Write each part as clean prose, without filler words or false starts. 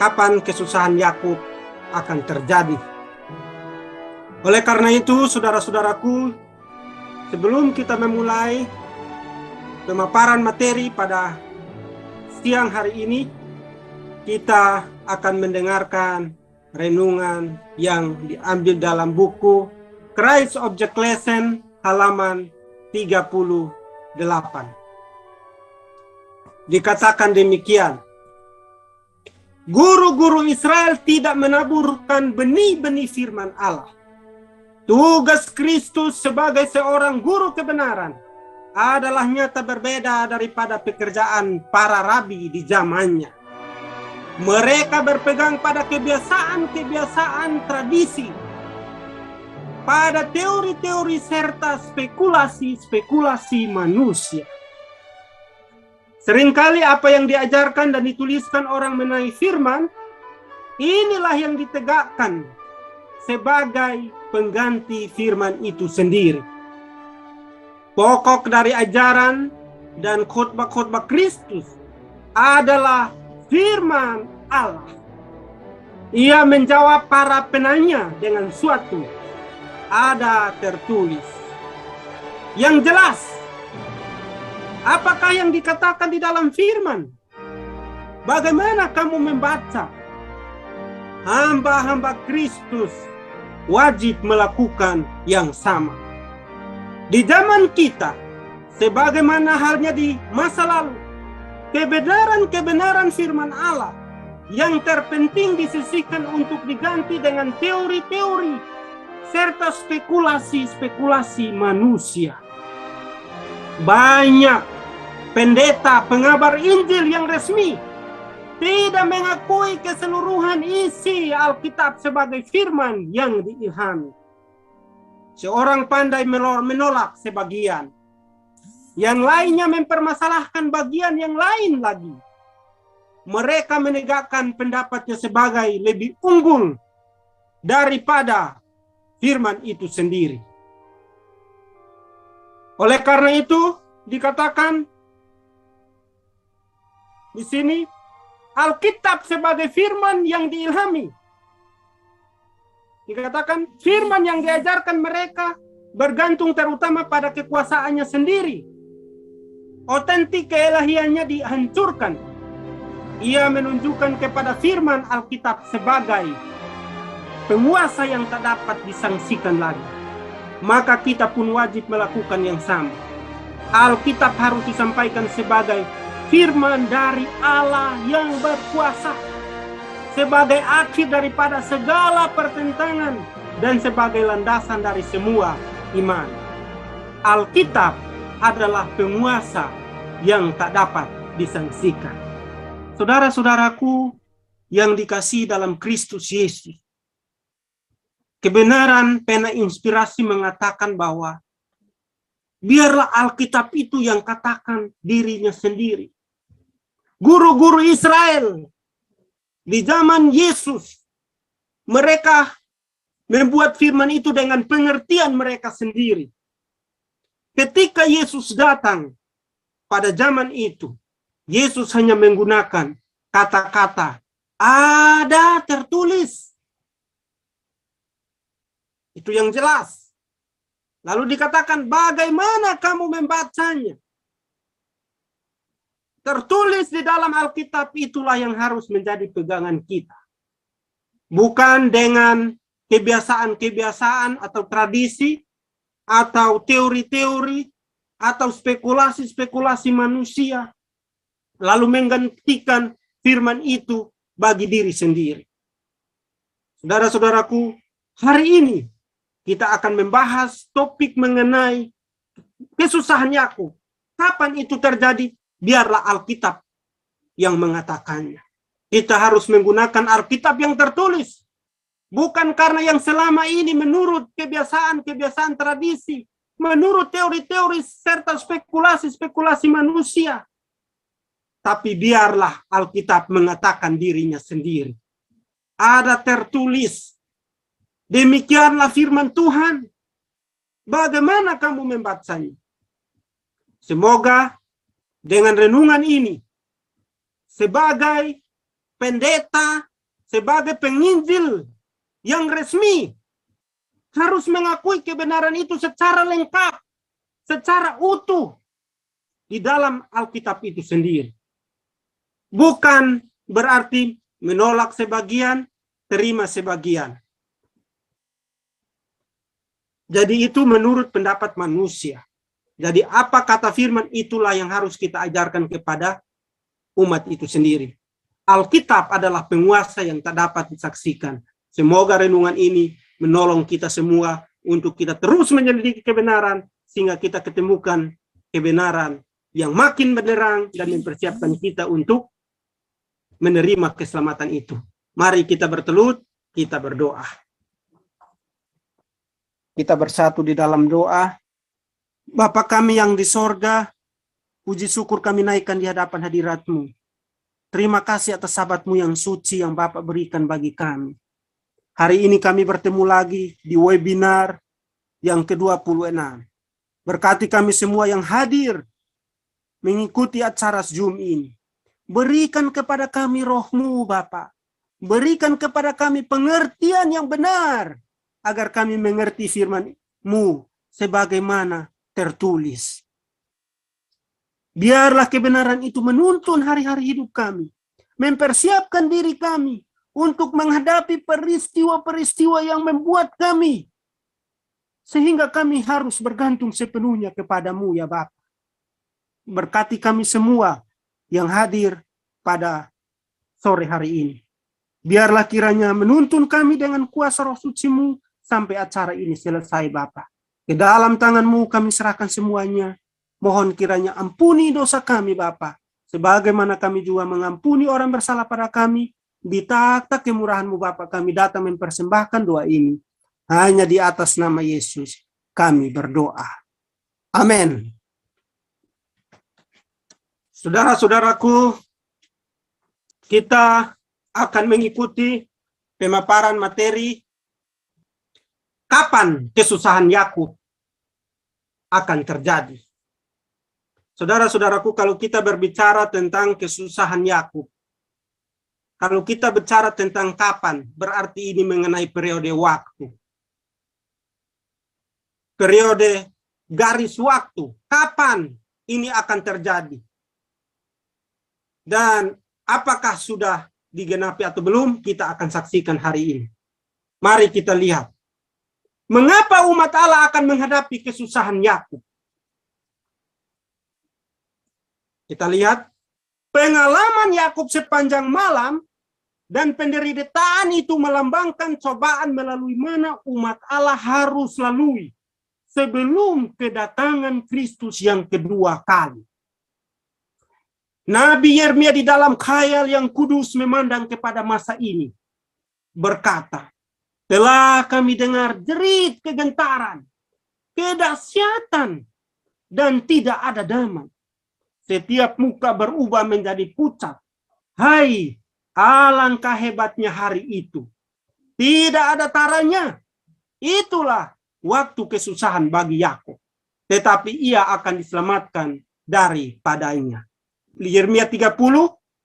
kapan kesusahan Yakub akan terjadi. Oleh karena itu, saudara-saudaraku, sebelum kita memulai pemaparan materi pada siang hari ini, kita akan mendengarkan renungan yang diambil dalam buku Christ Object Lesson halaman 38. Dikatakan demikian, guru-guru Israel tidak menaburkan benih-benih firman Allah. Tugas Kristus sebagai seorang guru kebenaran adalah nyata berbeda daripada pekerjaan para rabi di zamannya. Mereka berpegang pada kebiasaan-kebiasaan tradisi, pada teori-teori serta spekulasi-spekulasi manusia. Seringkali apa yang diajarkan dan dituliskan orang mengenai firman, inilah yang ditegakkan sebagai pengganti firman itu sendiri. Pokok dari ajaran dan khotbah-khotbah Kristus adalah firman Allah. Ia menjawab para penanya dengan suatu ada tertulis. Yang jelas, apakah yang dikatakan di dalam firman? Bagaimana kamu membaca? Hamba-hamba Kristus wajib melakukan yang sama. Di zaman kita, sebagaimana halnya di masa lalu, kebenaran-kebenaran firman Allah yang terpenting disisihkan untuk diganti dengan teori-teori serta spekulasi-spekulasi manusia. Banyak pendeta pengabar Injil yang resmi tidak mengakui keseluruhan isi Alkitab sebagai firman yang diilhami. Seorang pandai menolak sebagian, yang lainnya mempermasalahkan bagian yang lain lagi. Mereka menegakkan pendapatnya sebagai lebih unggul daripada firman itu sendiri. Oleh karena itu, dikatakan di sini, Alkitab sebagai firman yang diilhami. Dikatakan firman yang diajarkan mereka bergantung terutama pada kekuasaannya sendiri. Otentik keelahiannya dihancurkan. Ia menunjukkan kepada firman Alkitab sebagai penguasa yang tak dapat disangsikan lagi. Maka kita pun wajib melakukan yang sama. Alkitab harus disampaikan sebagai firman dari Allah yang berkuasa, sebagai akhir daripada segala pertentangan dan sebagai landasan dari semua iman. Alkitab adalah penguasa yang tak dapat disangsikan. Saudara-saudaraku yang dikasihi dalam Kristus Yesus, kebenaran pena inspirasi mengatakan bahwa biarlah Alkitab itu yang katakan dirinya sendiri. Guru-guru Israel di zaman Yesus, mereka membuat firman itu dengan pengertian mereka sendiri. Ketika Yesus datang pada zaman itu, Yesus hanya menggunakan kata-kata ada tertulis. Itu yang jelas. Lalu dikatakan bagaimana kamu membacanya? Tertulis di dalam Alkitab itulah yang harus menjadi pegangan kita. Bukan dengan kebiasaan-kebiasaan atau tradisi, atau teori-teori, atau spekulasi-spekulasi manusia, lalu menggantikan firman itu bagi diri sendiri. Saudara-saudaraku, hari ini kita akan membahas topik mengenai kesusahan Yakub. Kapan itu terjadi? Biarlah Alkitab yang mengatakannya. Kita harus menggunakan Alkitab yang tertulis. Bukan karena yang selama ini menurut kebiasaan-kebiasaan tradisi, menurut teori-teori serta spekulasi-spekulasi manusia. Tapi biarlah Alkitab mengatakan dirinya sendiri. Ada tertulis. Demikianlah firman Tuhan. Bagaimana kamu membacanya? Semoga dengan renungan ini, sebagai pendeta sebagai penginjil yang resmi harus mengakui kebenaran itu secara lengkap, secara utuh di dalam Alkitab itu sendiri. Bukan berarti menolak sebagian, terima sebagian. Jadi itu menurut pendapat manusia. Jadi apa kata firman itulah yang harus kita ajarkan kepada umat itu sendiri. Alkitab adalah penguasa yang tak dapat disaksikan. Semoga renungan ini menolong kita semua untuk kita terus menyelidiki kebenaran sehingga kita ketemukan kebenaran yang makin benderang dan mempersiapkan kita untuk menerima keselamatan itu. Mari kita bertelut, kita berdoa. Kita bersatu di dalam doa. Bapa kami yang di sorga, puji syukur kami naikkan di hadapan hadirat-Mu. Terima kasih atas sahabat-Mu yang suci yang Bapak berikan bagi kami. Hari ini kami bertemu lagi di webinar yang ke-26. Berkati kami semua yang hadir mengikuti acara Zoom ini. Berikan kepada kami roh-Mu, Bapak. Berikan kepada kami pengertian yang benar, agar kami mengerti firman-Mu sebagaimana tertulis. Biarlah kebenaran itu menuntun hari-hari hidup kami, mempersiapkan diri kami untuk menghadapi peristiwa-peristiwa yang membuat kami, sehingga kami harus bergantung sepenuhnya kepada-Mu ya Bapa. Berkati kami semua yang hadir pada sore hari ini. Biarlah kiranya menuntun kami dengan kuasa Roh Suci-Mu sampai acara ini selesai Bapa. Ke dalam tangan-Mu kami serahkan semuanya. Mohon kiranya ampuni dosa kami Bapa, sebagaimana kami juga mengampuni orang bersalah pada kami. Di takhta kemurahan-Mu Bapa kami datang mempersembahkan doa ini. Hanya di atas nama Yesus kami berdoa. Amin. Saudara-saudaraku, kita akan mengikuti pemaparan materi kapan kesusahan Yakub akan terjadi. Saudara-saudaraku, kalau kita berbicara tentang kesusahan Yakub, kalau kita bicara tentang kapan, berarti ini mengenai periode waktu. Periode garis waktu, kapan ini akan terjadi. Dan apakah sudah digenapi atau belum, kita akan saksikan hari ini. Mari kita lihat. Mengapa umat Allah akan menghadapi kesusahan Yakub? Kita lihat pengalaman Yakub sepanjang malam dan penderitaan itu melambangkan cobaan melalui mana umat Allah harus lalui sebelum kedatangan Kristus yang kedua kali. Nabi Yeremia di dalam khayal yang kudus memandang kepada masa ini, berkata, telah kami dengar jerit kegentaran, kedahsyatan, dan tidak ada damai. Setiap muka berubah menjadi pucat. Hai, alangkah hebatnya hari itu. Tidak ada taranya. Itulah waktu kesusahan bagi Yakub. Tetapi ia akan diselamatkan daripadanya. Yeremia 30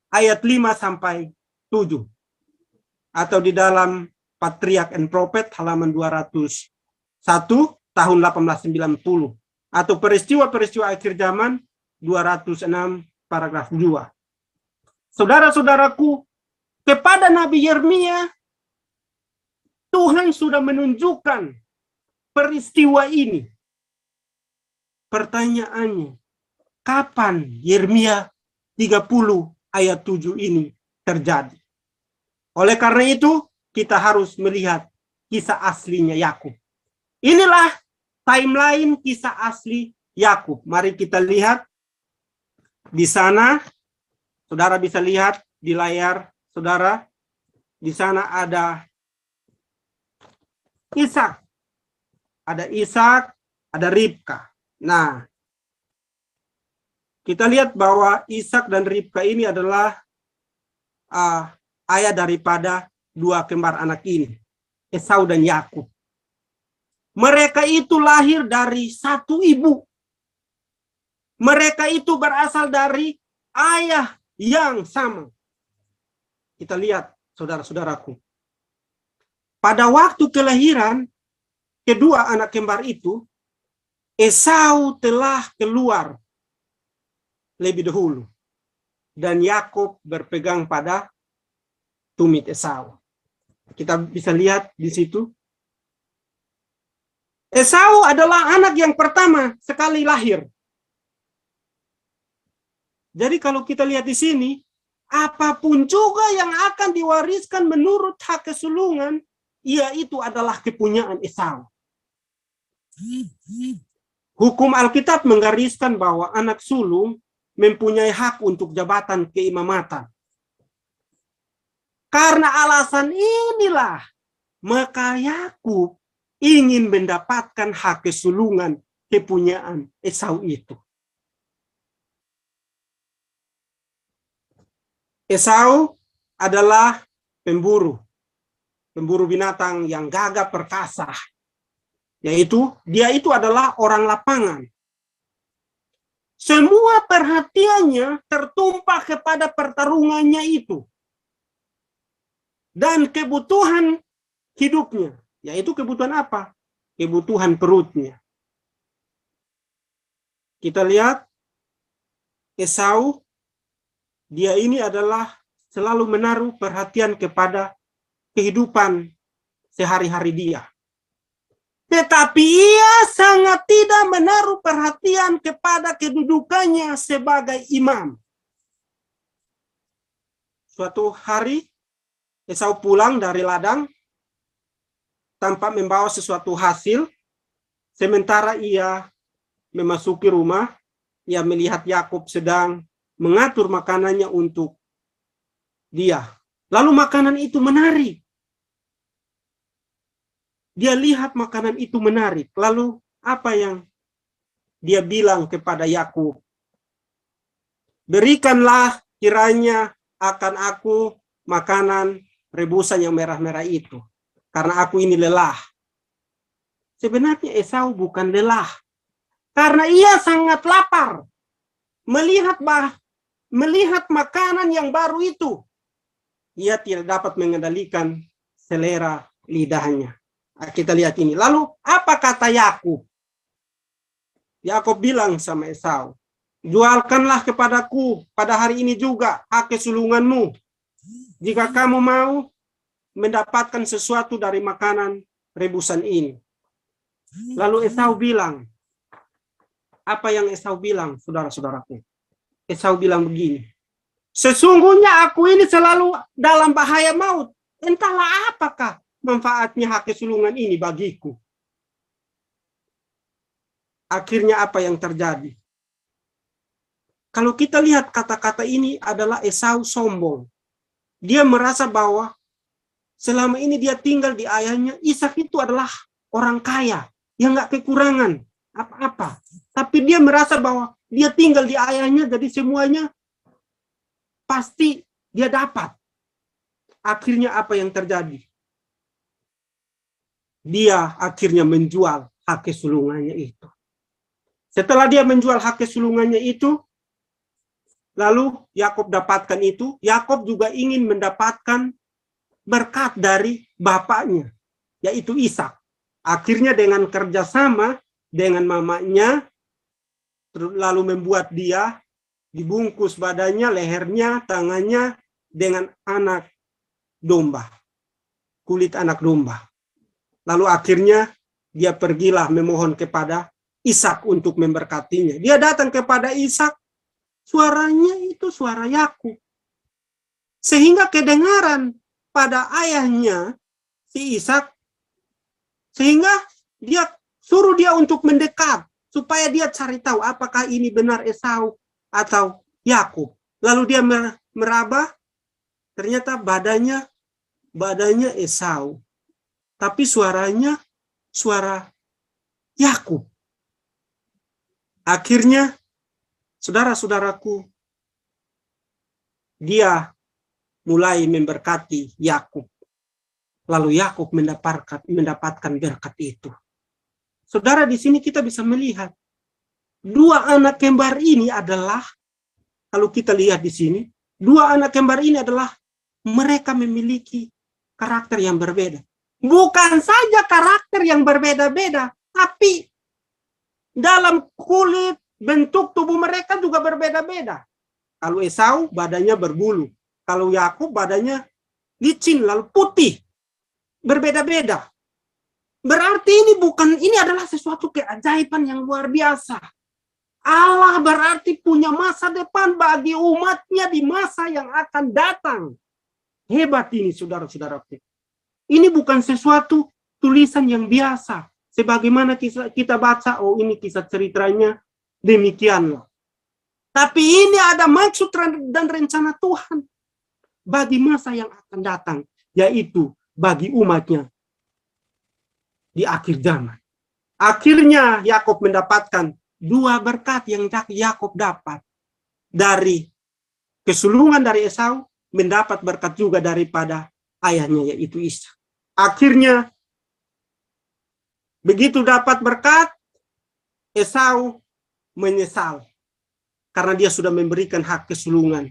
ayat 5-7. Atau di dalam Patriarch and Prophet halaman 201 tahun 1890. Atau peristiwa-peristiwa akhir zaman 206 paragraf 2. Saudara-saudaraku, kepada Nabi Yeremia, Tuhan sudah menunjukkan peristiwa ini. Pertanyaannya, kapan Yeremia 30 ayat 7 ini terjadi? Oleh karena itu, kita harus melihat kisah aslinya Yakub. Inilah timeline kisah asli Yakub. Mari kita lihat di sana. Saudara bisa lihat di layar saudara. Di sana ada Ishak. Ada Ishak, ada Ribka. Nah, kita lihat bahwa Ishak dan Ribka ini adalah ayah daripada dua kembar anak ini, Esau dan Yakub. Mereka itu lahir dari satu ibu. Mereka itu berasal dari ayah yang sama. Kita lihat saudara-saudaraku. Pada waktu kelahiran kedua anak kembar itu, Esau telah keluar lebih dahulu. Dan Yakub berpegang pada tumit Esau. Kita bisa lihat di situ. Esau adalah anak yang pertama sekali lahir. Jadi kalau kita lihat di sini, apapun juga yang akan diwariskan menurut hak kesulungan, yaitu adalah kepunyaan Esau. Hukum Alkitab menggariskan bahwa anak sulung mempunyai hak untuk jabatan keimamatan. Karena alasan inilah, maka Yakub ingin mendapatkan hak kesulungan kepunyaan Esau itu. Esau adalah pemburu binatang yang gagah perkasa. Yaitu, dia itu adalah orang lapangan. Semua perhatiannya tertumpah kepada pertarungannya itu. Dan kebutuhan hidupnya. Yaitu kebutuhan apa? Kebutuhan perutnya. Kita lihat, Esau, dia ini adalah selalu menaruh perhatian kepada kehidupan sehari-hari dia. Tetapi ia sangat tidak menaruh perhatian kepada kedudukannya sebagai imam. Suatu hari, Esau pulang dari ladang tanpa membawa sesuatu hasil. Sementara ia memasuki rumah, ia melihat Yakub sedang mengatur makanannya untuk dia. Lalu makanan itu menarik. Dia lihat makanan itu menarik. Lalu apa yang dia bilang kepada Yakub? Berikanlah kiranya akan aku makanan rebusan yang merah-merah itu. Karena aku ini lelah. Sebenarnya Esau bukan lelah. Karena ia sangat lapar. Melihat makanan yang baru itu, ia tidak dapat mengendalikan selera lidahnya. Kita lihat ini. Lalu apa kata Yakub? Yakub bilang sama Esau, jualkanlah kepadaku pada hari ini juga hak kesulunganmu. Jika kamu mau mendapatkan sesuatu dari makanan rebusan ini. Lalu Esau bilang, apa yang Esau bilang, saudara-saudaraku? Esau bilang begini, sesungguhnya aku ini selalu dalam bahaya maut. Entahlah apakah manfaatnya hak kesulungan ini bagiku. Akhirnya apa yang terjadi? Kalau kita lihat kata-kata ini adalah Esau sombong. Dia merasa bahwa selama ini dia tinggal di ayahnya, Ishak itu adalah orang kaya yang nggak kekurangan apa-apa. Tapi dia merasa bahwa dia tinggal di ayahnya, jadi semuanya pasti dia dapat. Akhirnya apa yang terjadi? Dia akhirnya menjual hak kesulungannya itu. Setelah dia menjual hak kesulungannya itu, lalu Yakub dapatkan itu. Yakub juga ingin mendapatkan berkat dari bapaknya, yaitu Ishak. Akhirnya dengan kerjasama dengan mamanya, lalu membuat dia dibungkus badannya, lehernya, tangannya dengan anak domba, kulit anak domba. Lalu akhirnya dia pergilah memohon kepada Ishak untuk memberkatinya. Dia datang kepada Ishak, suaranya itu suara Yakub. Sehingga kedengaran pada ayahnya si Ishak, sehingga dia suruh dia untuk mendekat supaya dia cari tahu apakah ini benar Esau atau Yakub. Lalu dia meraba, ternyata badannya Esau, tapi suaranya suara Yakub. Akhirnya, saudara-saudaraku, dia mulai memberkati Yakub. Lalu Yakub mendapatkan berkat itu. Saudara, di sini kita bisa melihat dua anak kembar ini adalah, kalau kita lihat di sini, dua anak kembar ini adalah mereka memiliki karakter yang berbeda. Bukan saja karakter yang berbeda-beda, tapi dalam kulit, bentuk tubuh mereka juga berbeda-beda. Kalau Esau badannya berbulu, kalau Yakub badannya licin lalu putih, berbeda-beda. Berarti ini adalah sesuatu keajaiban yang luar biasa. Allah berarti punya masa depan bagi umatnya di masa yang akan datang. Hebat ini saudara-saudara. Ini bukan sesuatu tulisan yang biasa. Sebagaimana kita baca, oh ini kisah ceritanya demikianlah. Tapi ini ada maksud dan rencana Tuhan bagi masa yang akan datang, yaitu bagi umatnya di akhir zaman. Akhirnya Yakub mendapatkan dua berkat yang Yakub dapat dari kesulungan dari Esau, mendapat berkat juga daripada ayahnya yaitu Ishak. Akhirnya begitu dapat berkat, Esau menyesal karena dia sudah memberikan hak kesulungan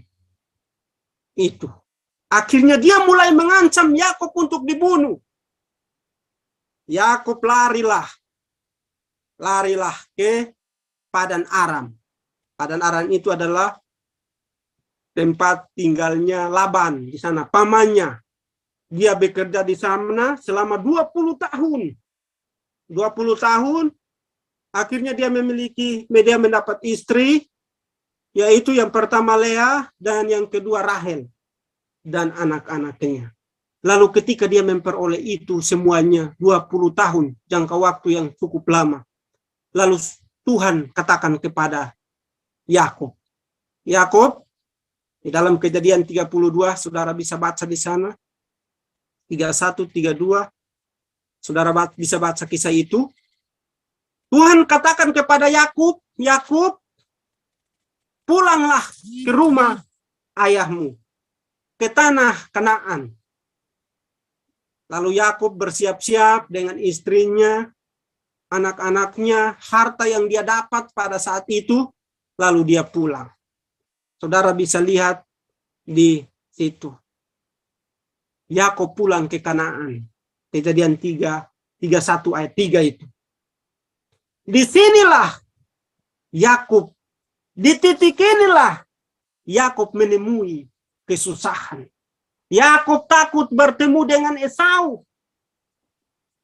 itu. Akhirnya dia mulai mengancam Yakub untuk dibunuh. Yakub larilah ke Padan Aram. Padan Aram itu adalah tempat tinggalnya Laban di sana, pamannya. Dia bekerja di sana selama 20 tahun. 20 tahun, akhirnya dia mendapat istri, yaitu yang pertama Lea dan yang kedua Rahel dan anak-anaknya. Lalu ketika dia memperoleh itu semuanya 20 tahun, jangka waktu yang cukup lama. Lalu Tuhan katakan kepada Yakub. Yakub, di dalam Kejadian 32, saudara bisa baca di sana. 31, 32, saudara bisa baca kisah itu. Tuhan katakan kepada Yakub, Yakub, pulanglah ke rumah ayahmu, ke tanah Kanaan. Lalu Yakub bersiap-siap dengan istrinya, anak-anaknya, harta yang dia dapat pada saat itu, lalu dia pulang. Saudara bisa lihat di situ. Yakub pulang ke Kanaan. Kejadian 31 ayat 3 itu. Disinilah Yakub, di titik inilah Yakub menemui kesusahan. Yakub takut bertemu dengan Esau.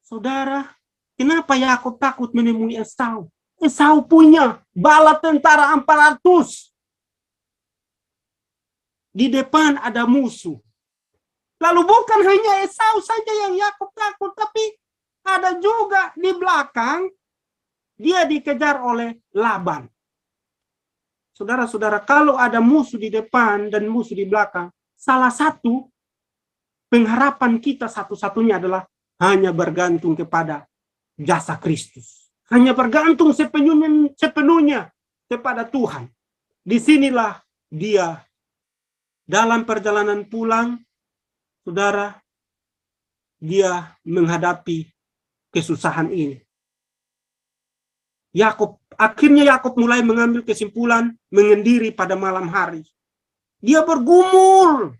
Saudara, kenapa Yakub takut menemui Esau? Esau punya bala tentara 400. Di depan ada musuh. Lalu bukan hanya Esau saja yang Yakub takut, tapi ada juga di belakang dia dikejar oleh Laban. Saudara-saudara, kalau ada musuh di depan dan musuh di belakang, salah satu pengharapan kita satu-satunya adalah hanya bergantung kepada jasa Kristus. Hanya bergantung sepenuhnya kepada Tuhan. Disinilah dia dalam perjalanan pulang, saudara, dia menghadapi kesusahan ini. Akhirnya Yakub mulai mengambil kesimpulan mengendiri pada malam hari. Dia bergumul.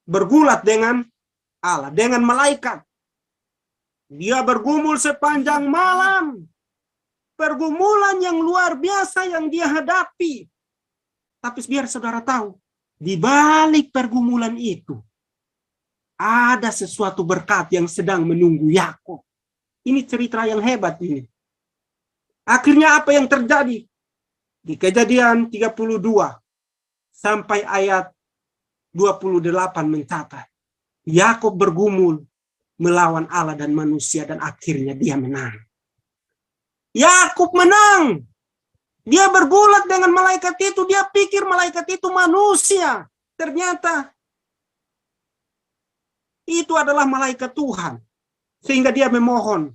Bergulat dengan Allah, dengan malaikat. Dia bergumul sepanjang malam. Pergumulan yang luar biasa yang dia hadapi. Tapi biar saudara tahu, di balik pergumulan itu, ada sesuatu berkat yang sedang menunggu Yakub. Ini cerita yang hebat ini. Akhirnya apa yang terjadi? Di Kejadian 32 sampai ayat 28 mencatat. Yakub bergumul melawan Allah dan manusia dan akhirnya dia menang. Yakub menang. Dia bergulat dengan malaikat itu. Dia pikir malaikat itu manusia. Ternyata itu adalah malaikat Tuhan. Sehingga dia memohon.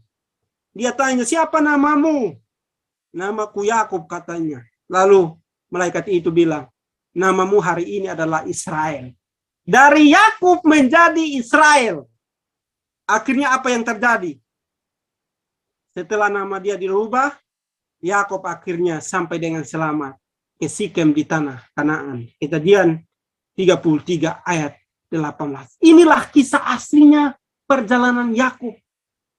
Dia tanya, siapa namamu? Namaku Yakub katanya. Lalu malaikat itu bilang, namamu hari ini adalah Israel. Dari Yakub menjadi Israel. Akhirnya apa yang terjadi? Setelah nama dia dirubah, Yakub akhirnya sampai dengan selamat ke Sikem di tanah Kanaan. Kejadian 33 ayat 18. Inilah kisah aslinya perjalanan Yakub.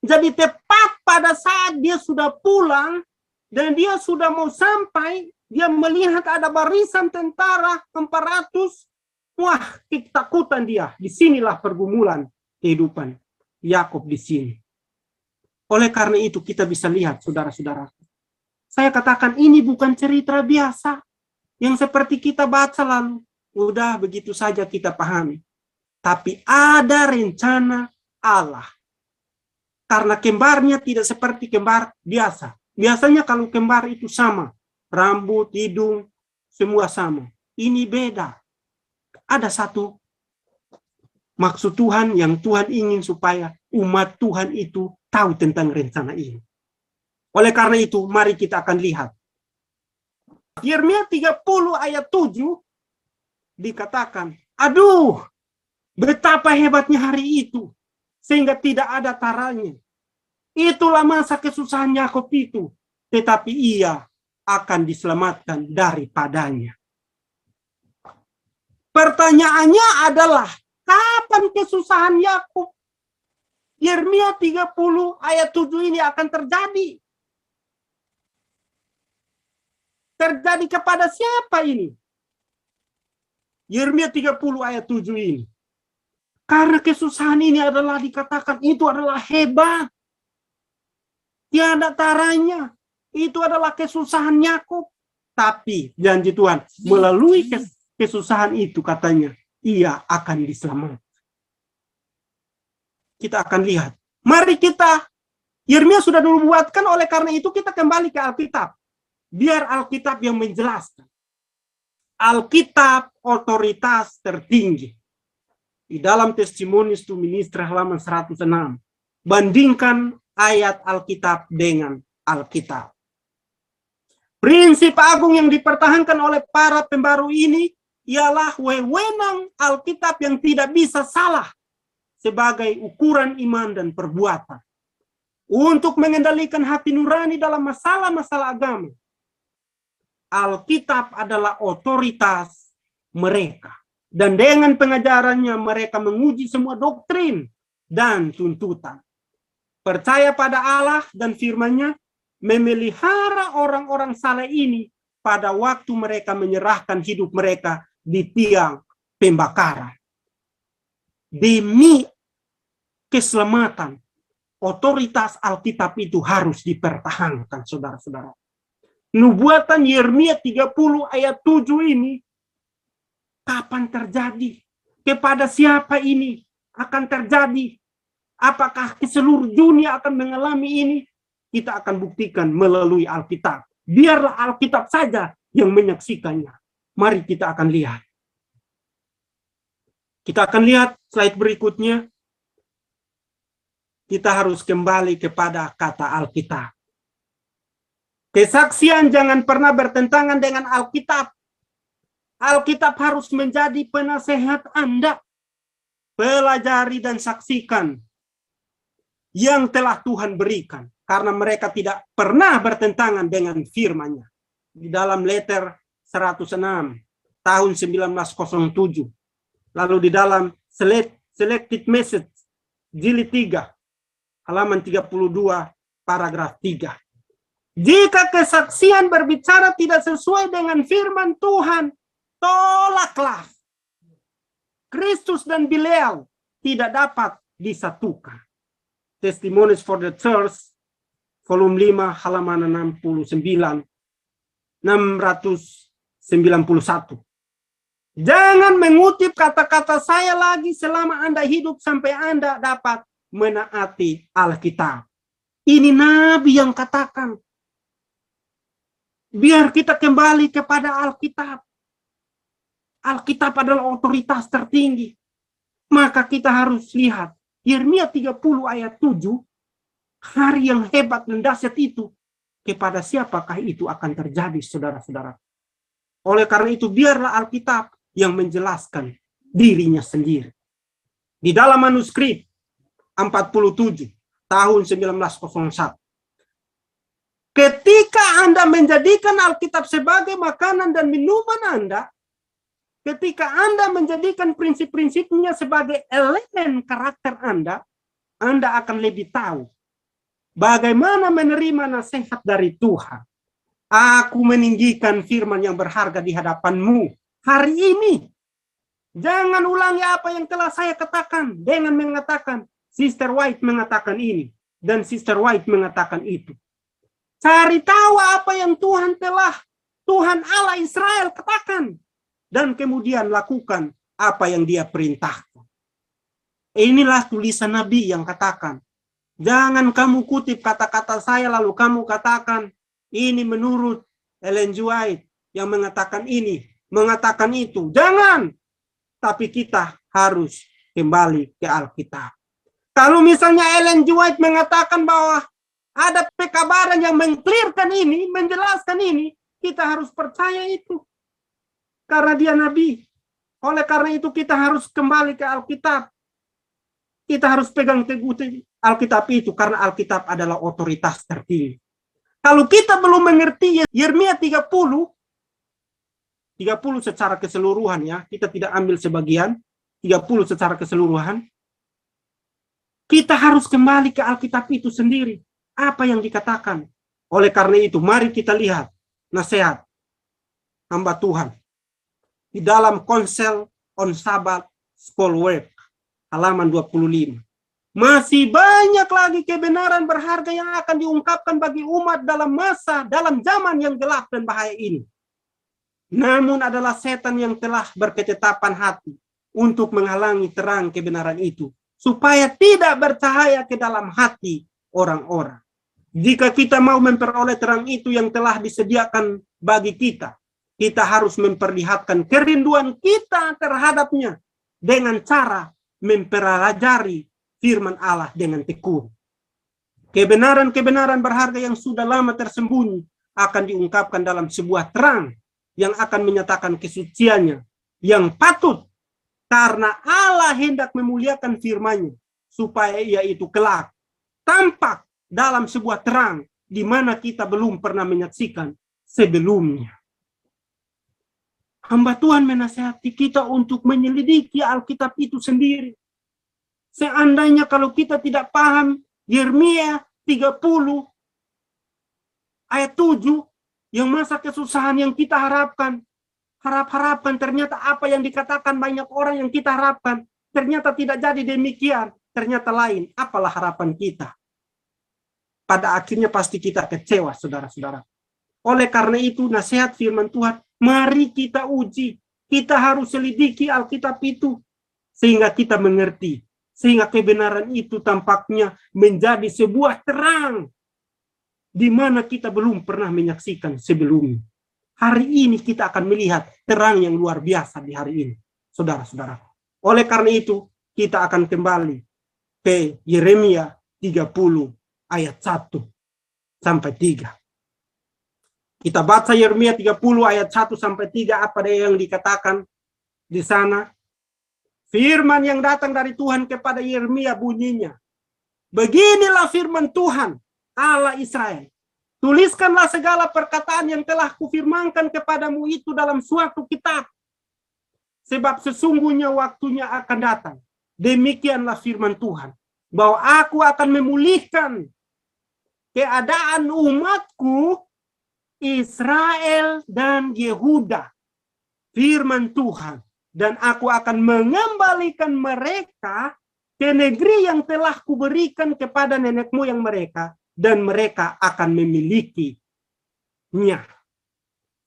Jadi tepat pada saat dia sudah pulang dan dia sudah mau sampai, dia melihat ada barisan tentara 400. Wah, ketakutan dia. Disinilah pergumulan kehidupan Yakub di sini. Oleh karena itu kita bisa lihat, saudara-saudara. Saya katakan ini bukan cerita biasa yang seperti kita baca lalu udah begitu saja kita pahami. Tapi ada rencana Allah. Karena kembarnya tidak seperti kembar biasa. Biasanya kalau kembar itu sama. Rambut, hidung, semua sama. Ini beda. Ada satu maksud Tuhan yang Tuhan ingin supaya umat Tuhan itu tahu tentang rencana ini. Oleh karena itu, mari kita akan lihat. Yeremia 30 ayat 7 dikatakan, aduh, betapa hebatnya hari itu, sehingga tidak ada taranya. Itulah masa kesusahan Yakub itu, tetapi ia akan diselamatkan daripadanya. Pertanyaannya adalah, kapan kesusahan Yakub? Yeremia 30 ayat 7 ini akan terjadi. Terjadi kepada siapa ini? Yeremia 30 ayat 7 ini. Karena kesusahan ini adalah dikatakan itu adalah hebat. Tiada taranya. Itu adalah kesusahan Yakub. Tapi janji Tuhan, melalui kesusahan itu katanya, ia akan diselamatkan. Kita akan lihat. Mari kita, Yeremia sudah dulu buatkan, oleh karena itu kita kembali ke Alkitab. Biar Alkitab yang menjelaskan. Alkitab otoritas tertinggi. Di dalam Testimonies to Ministry halaman 106. Bandingkan ayat Alkitab dengan Alkitab. Prinsip agung yang dipertahankan oleh para pembaru ini ialah wewenang Alkitab yang tidak bisa salah sebagai ukuran iman dan perbuatan. Untuk mengendalikan hati nurani dalam masalah-masalah agama. Alkitab adalah otoritas mereka. Dan dengan pengajarannya mereka menguji semua doktrin dan tuntutan. Percaya pada Allah dan firman-Nya, memelihara orang-orang saleh ini pada waktu mereka menyerahkan hidup mereka di tiang pembakaran. Demi keselamatan, otoritas Alkitab itu harus dipertahankan, saudara-saudara. Nubuatan Yeremia 30 ayat 7 ini kapan terjadi? Kepada siapa ini akan terjadi? Apakah ke seluruh dunia akan mengalami ini? Kita akan buktikan melalui Alkitab. Biarlah Alkitab saja yang menyaksikannya. Mari kita akan lihat. Kita akan lihat slide berikutnya. Kita harus kembali kepada kata Alkitab. Kesaksian jangan pernah bertentangan dengan Alkitab. Alkitab harus menjadi penasehat Anda. Pelajari dan saksikan yang telah Tuhan berikan. Karena mereka tidak pernah bertentangan dengan firman-Nya. Di dalam letter 106 tahun 1907. Lalu di dalam Selected Message jilid 3 halaman 32 paragraf 3. Jika kesaksian berbicara tidak sesuai dengan firman Tuhan, tolaklah. Kristus dan Beliau tidak dapat disatukan. Testimonies for the Church, volume 5, halaman 691. Jangan mengutip kata-kata saya lagi selama Anda hidup sampai Anda dapat menaati Alkitab. Ini Nabi yang katakan. Biar kita kembali kepada Alkitab. Alkitab adalah otoritas tertinggi. Maka kita harus lihat. Yeremia 30 ayat 7. Hari yang hebat dan dahsyat itu. Kepada siapakah itu akan terjadi, saudara-saudara. Oleh karena itu, biarlah Alkitab yang menjelaskan dirinya sendiri. Di dalam manuskrip 47 tahun 1901. Ketika Anda menjadikan Alkitab sebagai makanan dan minuman Anda, ketika Anda menjadikan prinsip-prinsipnya sebagai elemen karakter Anda akan lebih tahu bagaimana menerima nasihat dari Tuhan. Aku meninggikan firman yang berharga di hadapanmu hari ini. Jangan ulangi apa yang telah saya katakan dengan mengatakan Sister White mengatakan ini dan Sister White mengatakan itu. Cari tahu apa yang Tuhan Allah Israel katakan dan kemudian lakukan apa yang Dia perintahkan. Inilah tulisan Nabi yang katakan. Jangan kamu kutip kata-kata saya lalu kamu katakan ini menurut Ellen G. White yang mengatakan ini, mengatakan itu. Jangan. Tapi kita harus kembali ke Alkitab. Kalau misalnya Ellen G. White mengatakan bahwa ada pekabaran yang mengklirkan ini, menjelaskan ini, kita harus percaya itu. Karena dia Nabi. Oleh karena itu kita harus kembali ke Alkitab. Kita harus pegang teguh Alkitab itu karena Alkitab adalah otoritas tertinggi. Kalau kita belum mengerti Yeremia 30 secara keseluruhan ya, kita tidak ambil sebagian, 30 secara keseluruhan, kita harus kembali ke Alkitab itu sendiri. Apa yang dikatakan. Oleh karena itu, mari kita lihat nasihat hamba Tuhan di dalam Council on Sabbath School Work, halaman 25. Masih banyak lagi kebenaran berharga yang akan diungkapkan bagi umat dalam zaman yang gelap dan bahaya ini. Namun adalah setan yang telah berketetapan hati untuk menghalangi terang kebenaran itu, supaya tidak bercahaya ke dalam hati orang-orang. Jika kita mau memperoleh terang itu yang telah disediakan bagi kita, kita harus memperlihatkan kerinduan kita terhadapnya dengan cara mempelajari firman Allah dengan tekun. Kebenaran-kebenaran berharga yang sudah lama tersembunyi akan diungkapkan dalam sebuah terang yang akan menyatakan kesuciannya yang patut, karena Allah hendak memuliakan firman-Nya supaya ia itu kelak tampak dalam sebuah terang di mana kita belum pernah menyaksikan sebelumnya. Hamba Tuhan menasihati kita untuk menyelidiki Alkitab itu sendiri. Seandainya kalau kita tidak paham Yeremia 30 ayat 7 yang masa kesusahan yang kita harapkan ternyata apa yang dikatakan banyak orang yang kita harapkan ternyata tidak jadi demikian, ternyata lain. Apalah harapan kita? Pada akhirnya pasti kita kecewa, saudara-saudara. Oleh karena itu nasihat firman Tuhan, mari kita uji, kita harus selidiki Alkitab itu sehingga kita mengerti. Sehingga kebenaran itu tampaknya menjadi sebuah terang di mana kita belum pernah menyaksikan sebelumnya. Hari ini kita akan melihat terang yang luar biasa di hari ini, saudara-saudara. Oleh karena itu, kita akan kembali ke Yeremia 30 ayat 1 sampai 3. Kita baca Yeremia 30 ayat 1 sampai 3, apa yang dikatakan di sana. Firman yang datang dari Tuhan kepada Yeremia bunyinya, beginilah firman Tuhan, Allah Israel. Tuliskanlah segala perkataan yang telah kufirmankan kepadamu itu dalam suatu kitab. Sebab sesungguhnya waktunya akan datang. Demikianlah firman Tuhan, bahwa aku akan memulihkan keadaan umatku Israel dan Yehuda. Firman Tuhan. Dan aku akan mengembalikan mereka ke negeri yang telah kuberikan kepada nenek moyang mereka, dan mereka akan memilikinya.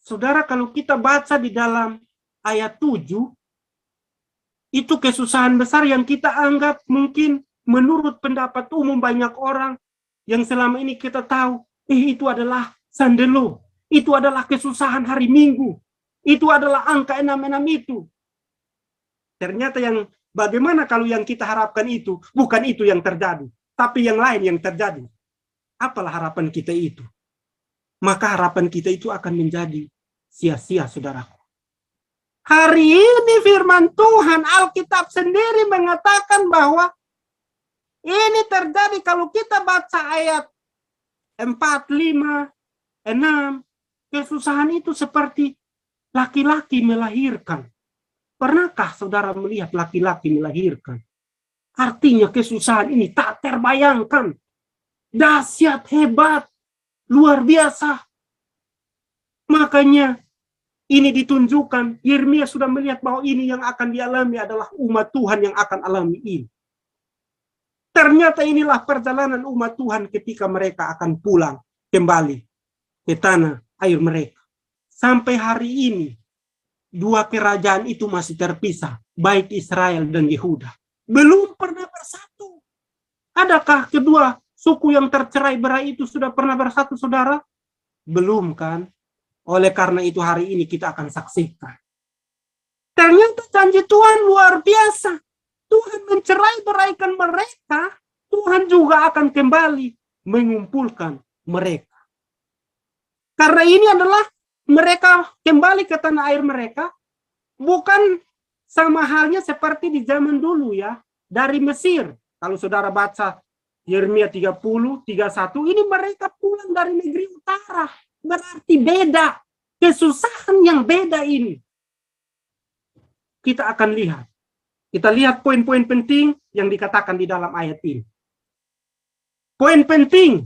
Saudara, kalau kita baca di dalam ayat 7, itu kesusahan besar yang kita anggap mungkin menurut pendapat umum banyak orang yang selama ini kita tahu, itu adalah sandelo, itu adalah kesusahan hari Minggu, itu adalah angka 66 itu. Ternyata yang bagaimana kalau yang kita harapkan itu bukan itu yang terjadi, tapi yang lain yang terjadi. Apalah harapan kita itu? Maka harapan kita itu akan menjadi sia-sia, saudaraku. Hari ini firman Tuhan, Alkitab sendiri mengatakan bahwa ini terjadi kalau kita baca ayat 4, 5, 6. Kesusahan itu seperti laki-laki melahirkan. Pernahkah saudara melihat laki-laki melahirkan? Artinya kesusahan ini tak terbayangkan. Dahsyat, hebat, luar biasa. Makanya ini ditunjukkan, Yeremia sudah melihat bahwa ini yang akan dialami adalah umat Tuhan yang akan alami ini. Ternyata inilah perjalanan umat Tuhan ketika mereka akan pulang kembali ke tanah air mereka. Sampai hari ini, dua kerajaan itu masih terpisah, baik Israel dan Yehuda. Belum pernah bersatu. Adakah kedua suku yang tercerai berai itu sudah pernah bersatu, saudara? Belum kan? Oleh karena itu hari ini kita akan saksikan. Ternyata janji Tuhan luar biasa. Tuhan mencerai beraikan mereka, Tuhan juga akan kembali mengumpulkan mereka. Karena ini adalah mereka kembali ke tanah air mereka, bukan sama halnya seperti di zaman dulu ya, dari Mesir. Kalau saudara baca Yeremia 30, 31, ini mereka pulang dari negeri utara. Berarti beda. Kesusahan yang beda ini. Kita akan lihat. Kita lihat poin-poin penting yang dikatakan di dalam ayat ini. Poin penting.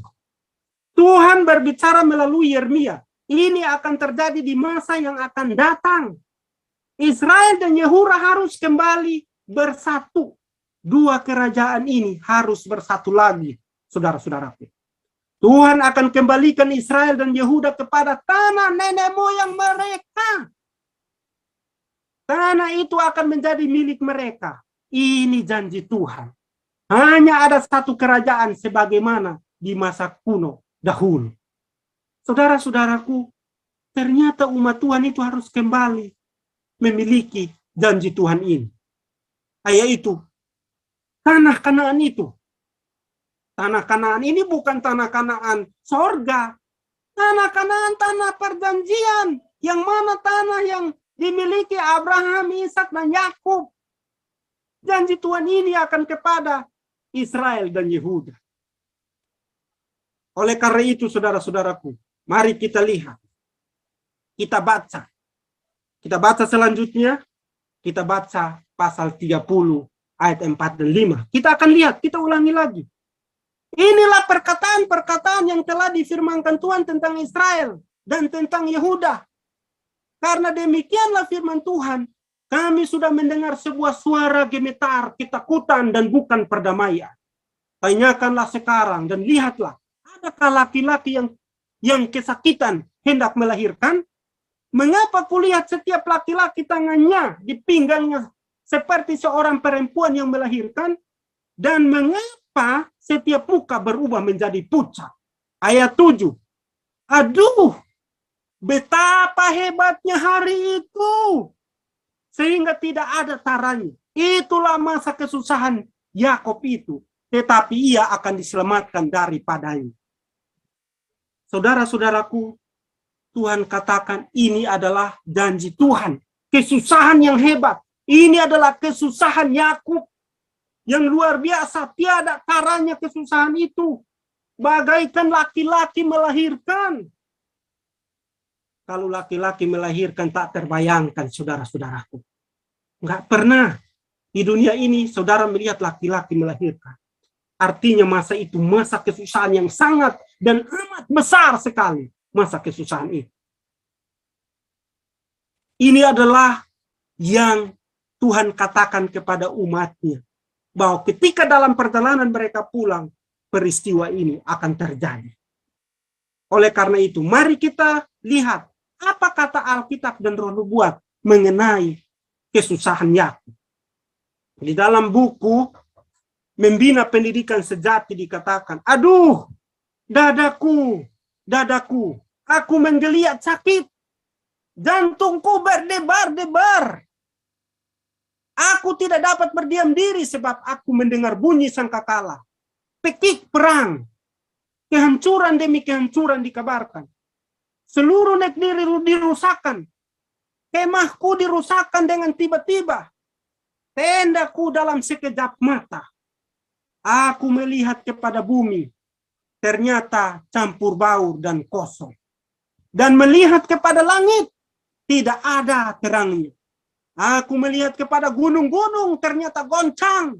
Tuhan berbicara melalui Yeremia. Ini akan terjadi di masa yang akan datang. Israel dan Yehuda harus kembali bersatu. Dua kerajaan ini harus bersatu lagi, saudara-saudaraku. Tuhan akan kembalikan Israel dan Yehuda kepada tanah nenek moyang mereka. Tanah itu akan menjadi milik mereka. Ini janji Tuhan. Hanya ada satu kerajaan sebagaimana di masa kuno dahulu. Saudara-saudaraku, ternyata umat Tuhan itu harus kembali memiliki janji Tuhan ini. Yaitu tanah Kanaan itu. Tanah Kanaan ini bukan tanah Kanaan sorga. Tanah Kanaan, tanah perjanjian. Yang mana tanah yang dimiliki Abraham, Ishak, dan Yakub. Janji Tuhan ini akan kepada Israel dan Yehuda. Oleh karena itu, saudara-saudaraku, mari kita lihat. Kita baca. Kita baca selanjutnya. Kita baca pasal 30 ayat 4 dan 5. Kita akan lihat, kita ulangi lagi. Inilah perkataan-perkataan yang telah difirmankan Tuhan tentang Israel dan tentang Yehuda. Karena demikianlah firman Tuhan, kami sudah mendengar sebuah suara gemetar, ketakutan, dan bukan perdamaian. Tanyakanlah sekarang dan lihatlah, adakah laki-laki yang kesakitan hendak melahirkan? Mengapa kulihat setiap laki-laki tangannya di pinggangnya seperti seorang perempuan yang melahirkan? Dan mengapa setiap muka berubah menjadi pucat? Ayat 7. Aduh, betapa hebatnya hari itu, sehingga tidak ada taranya. Itulah masa kesusahan Yakob itu, tetapi ia akan diselamatkan daripadanya. Saudara-saudaraku, Tuhan katakan ini adalah janji Tuhan. Kesusahan yang hebat. Ini adalah kesusahan Yakub yang luar biasa. Tiada taranya kesusahan itu. Bagaikan laki-laki melahirkan. Kalau laki-laki melahirkan tak terbayangkan, saudara-saudaraku. Enggak pernah di dunia ini saudara melihat laki-laki melahirkan. Artinya masa itu masa kesusahan yang sangat dan amat besar sekali. Masa kesusahan itu. Ini adalah yang Tuhan katakan kepada umatnya. Bahwa ketika dalam perjalanan mereka pulang, peristiwa ini akan terjadi. Oleh karena itu, mari kita lihat apa kata Alkitab dan Roh Nubuat mengenai kesusahan Yakub. Di dalam buku Membina Pendidikan Sejati dikatakan, aduh, dadaku, dadaku, aku menggeliat sakit, jantungku berdebar-debar. Aku tidak dapat berdiam diri sebab aku mendengar bunyi sangkakala. Pekik perang, kehancuran demi kehancuran dikabarkan. Seluruh negeri dirusakkan. Kemahku dirusakkan dengan tiba-tiba. Tendaku dalam sekejap mata. Aku melihat kepada bumi. Ternyata campur baur dan kosong. Dan melihat kepada langit. Tidak ada terangnya. Aku melihat kepada gunung-gunung ternyata goncang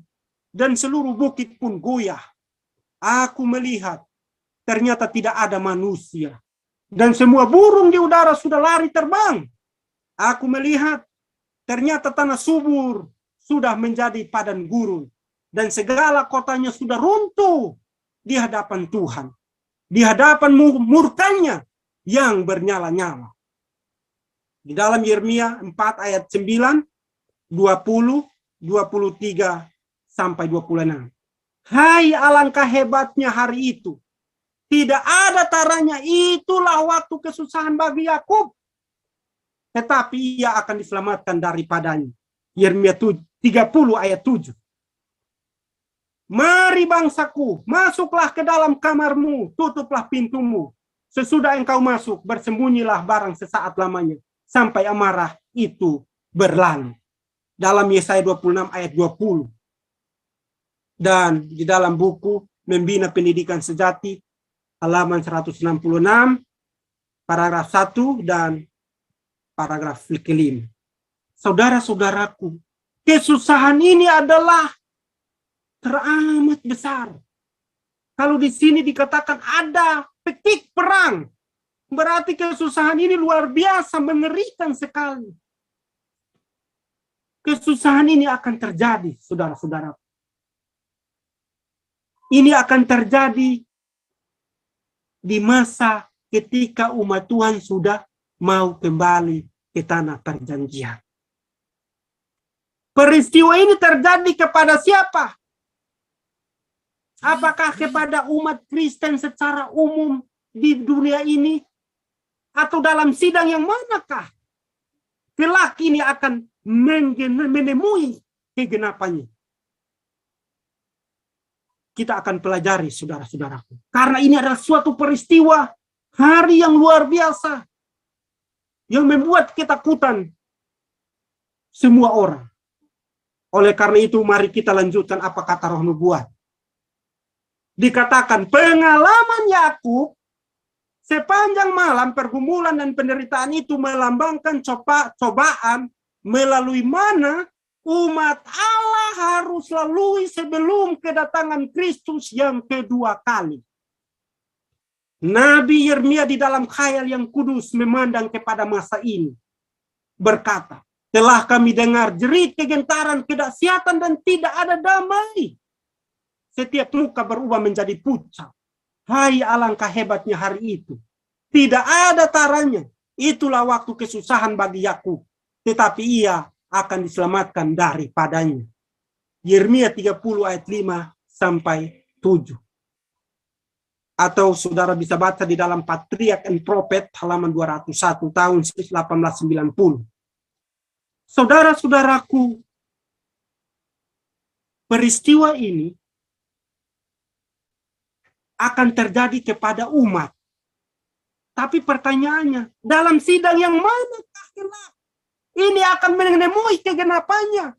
dan seluruh bukit pun goyah. Aku melihat ternyata tidak ada manusia dan semua burung di udara sudah lari terbang. Aku melihat ternyata tanah subur sudah menjadi padang gurun dan segala kotanya sudah runtuh di hadapan Tuhan, di hadapan murkanya yang bernyala-nyala. Di dalam Yeremia 4 ayat 9, 20, 23 sampai 26. Hai, alangkah hebatnya hari itu. Tidak ada taranya, itulah waktu kesusahan bagi Yakub. Tetapi ia akan diselamatkan daripadanya. Yeremia 30 ayat 7. Mari bangsaku, masuklah ke dalam kamarmu, tutuplah pintumu. Sesudah engkau masuk, bersembunyilah barang sesaat lamanya, sampai amarah itu berlalu. Dalam Yesaya 26 ayat 20. Dan di dalam buku Membina Pendidikan Sejati, halaman 166, paragraf 1 dan paragraf kelima. Saudara-saudaraku, kesusahan ini adalah teramat besar. Kalau di sini dikatakan ada petik perang, berarti kesusahan ini luar biasa, mengerikan sekali. Kesusahan ini akan terjadi, saudara-saudara. Ini akan terjadi di masa ketika umat Tuhan sudah mau kembali ke tanah perjanjian. Peristiwa ini terjadi kepada siapa? Apakah kepada umat Kristen secara umum di dunia ini? Atau dalam sidang yang manakah kelak ini akan menemui kegenapannya? Kita akan pelajari, saudara-saudaraku. Karena ini adalah suatu peristiwa, hari yang luar biasa, yang membuat ketakutan semua orang. Oleh karena itu, mari kita lanjutkan apa kata Roh Nubuat. Dikatakan, pengalaman Yakub sepanjang malam pergumulan dan penderitaan itu melambangkan cobaan melalui mana umat Allah harus lalui sebelum kedatangan Kristus yang kedua kali. Nabi Yeremia di dalam khayal yang kudus memandang kepada masa ini, berkata, telah kami dengar jerit kegentaran, kedahsyatan dan tidak ada damai. Setiap muka berubah menjadi pucat. Hai, alangkah hebatnya hari itu. Tidak ada taranya. Itulah waktu kesusahan bagi Yakub. Tetapi ia akan diselamatkan daripadanya. Yeremia 30 ayat 5 sampai 7. Atau saudara bisa baca di dalam Patriarch and Prophet halaman 201 tahun 1890. Saudara-saudaraku, peristiwa ini akan terjadi kepada umat. Tapi pertanyaannya, dalam sidang yang manakah kelak ini akan menemui kegenapannya?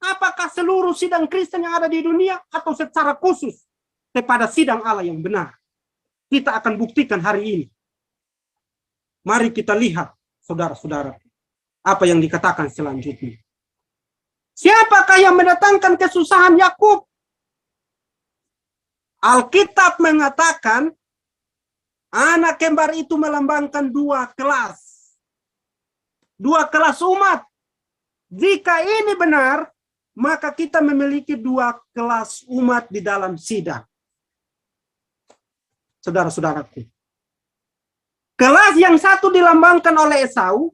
Apakah seluruh sidang Kristen yang ada di dunia atau secara khusus kepada sidang Allah yang benar? Kita akan buktikan hari ini. Mari kita lihat, saudara-saudara, apa yang dikatakan selanjutnya. Siapakah yang mendatangkan kesusahan Yakub? Alkitab mengatakan anak kembar itu melambangkan dua kelas. Dua kelas umat. Jika ini benar, maka kita memiliki dua kelas umat di dalam sidang. Saudara-saudaraku. Kelas yang satu dilambangkan oleh Esau,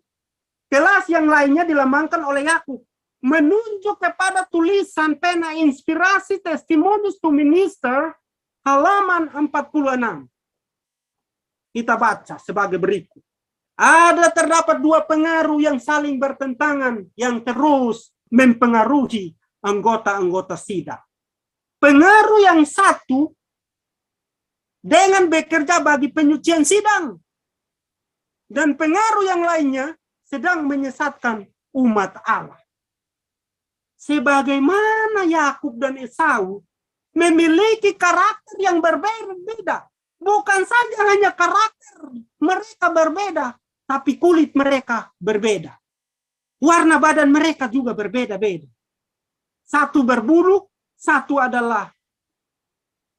kelas yang lainnya dilambangkan oleh Yakub. Menunjuk kepada tulisan pena inspirasi Testimonies to Minister halaman 46. Kita baca sebagai berikut. Terdapat dua pengaruh yang saling bertentangan yang terus mempengaruhi anggota-anggota sidang. Pengaruh yang satu dengan bekerja bagi penyucian sidang. Dan pengaruh yang lainnya sedang menyesatkan umat Allah. Sebagaimana Yakub dan Esau memiliki karakter yang berbeda. Bukan saja hanya karakter mereka berbeda, tapi kulit mereka berbeda. Warna badan mereka juga berbeda-beda. Satu berbulu, satu adalah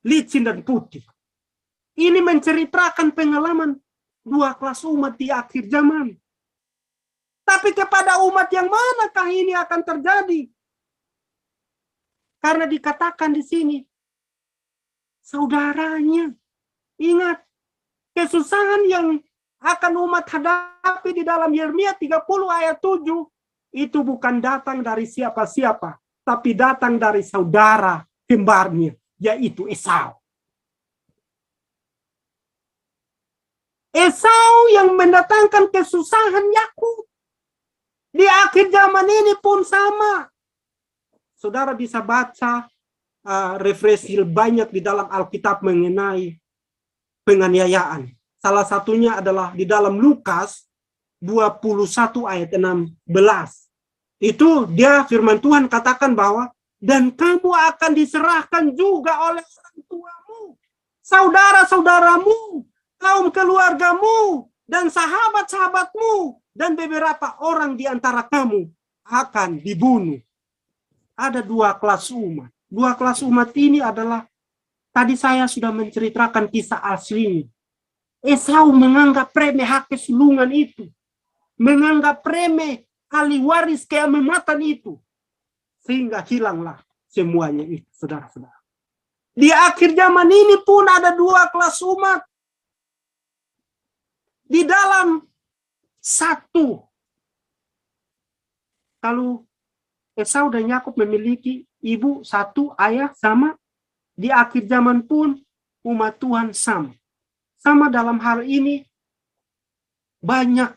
licin dan putih. Ini menceritakan pengalaman dua kelas umat di akhir zaman. Tapi kepada umat yang manakah ini akan terjadi? Karena dikatakan di sini, saudaranya. Ingat, kesusahan yang akan umat hadapi di dalam Yeremia 30 ayat 7, itu bukan datang dari siapa-siapa, tapi datang dari saudara kembarnya, yaitu Esau. Esau yang mendatangkan kesusahan Yakub. Di akhir zaman ini pun sama. Saudara bisa baca referensi banyak di dalam Alkitab mengenai penganiayaan. Salah satunya adalah di dalam Lukas 21 ayat 16. Itu dia firman Tuhan katakan bahwa dan kamu akan diserahkan juga oleh orang tuamu, saudara-saudaramu, kaum keluargamu, dan sahabat-sahabatmu, dan beberapa orang di antara kamu akan dibunuh. Ada dua kelas umat. Dua kelas umat ini adalah, tadi saya sudah menceritakan kisah aslinya. Esau menganggap remeh hak kesulungan itu. Menganggap remeh ahli waris keamematan itu. Sehingga hilanglah semuanya itu, saudara-saudara. Di akhir zaman ini pun ada dua kelas umat. Di dalam satu. Kalau Esau dan Yakub memiliki ibu satu, ayah sama, di akhir zaman pun umat Tuhan sama. Sama dalam hal ini banyak,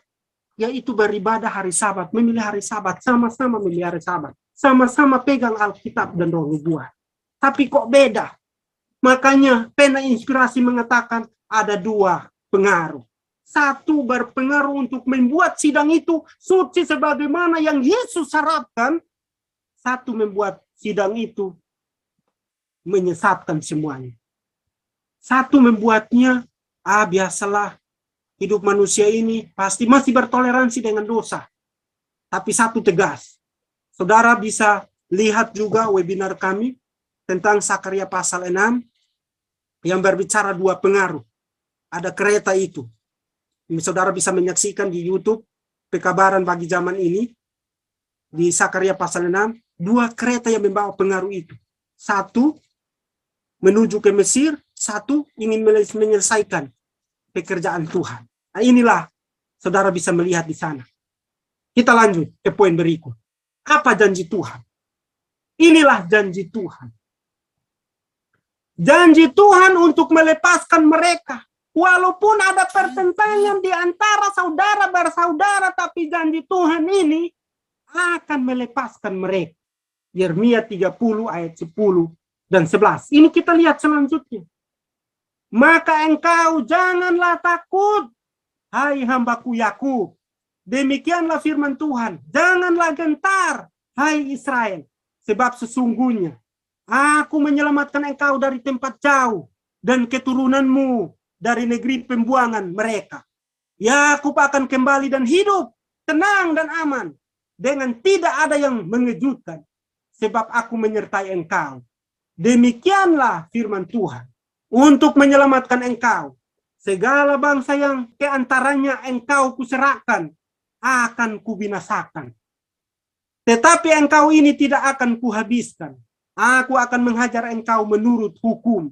yaitu beribadah hari Sabat, memilih hari Sabat, sama-sama memilih hari Sabat. Sama-sama pegang Alkitab dan Roh Nubuat. Tapi kok beda? Makanya pena inspirasi mengatakan ada dua pengaruh. Satu berpengaruh untuk membuat sidang itu suci sebagaimana yang Yesus harapkan. Satu membuat sidang itu menyesatkan semuanya. Satu membuatnya, biasalah hidup manusia ini pasti masih bertoleransi dengan dosa. Tapi satu tegas. Saudara bisa lihat juga webinar kami tentang Sakaria pasal 6 yang berbicara dua pengaruh. Ada kereta itu. Saudara bisa menyaksikan di YouTube Pekabaran Bagi Zaman Ini di Sakaria pasal 6, dua kereta yang membawa pengaruh itu. Satu menuju ke Mesir, satu ingin menyelesaikan pekerjaan Tuhan. Nah, inilah saudara bisa melihat di sana. Kita lanjut ke poin berikut. Apa janji Tuhan? Inilah janji Tuhan. Janji Tuhan untuk melepaskan mereka. Walaupun ada pertentangan di antara saudara bersaudara, tapi janji Tuhan ini akan melepaskan mereka. Yeremia 30 ayat 10 dan 11. Ini kita lihat selanjutnya. Maka engkau janganlah takut, hai hambaku Yakub. Demikianlah firman Tuhan. Janganlah gentar, hai Israel. Sebab sesungguhnya aku menyelamatkan engkau dari tempat jauh dan keturunanmu dari negeri pembuangan mereka. Yakub akan kembali dan hidup tenang dan aman dengan tidak ada yang mengejutkan. Sebab aku menyertai engkau. Demikianlah firman Tuhan. Untuk menyelamatkan engkau. Segala bangsa yang keantaranya engkau kuserahkan. Akan kubinasakan. Tetapi engkau ini tidak akan kuhabiskan. Aku akan menghajar engkau menurut hukum.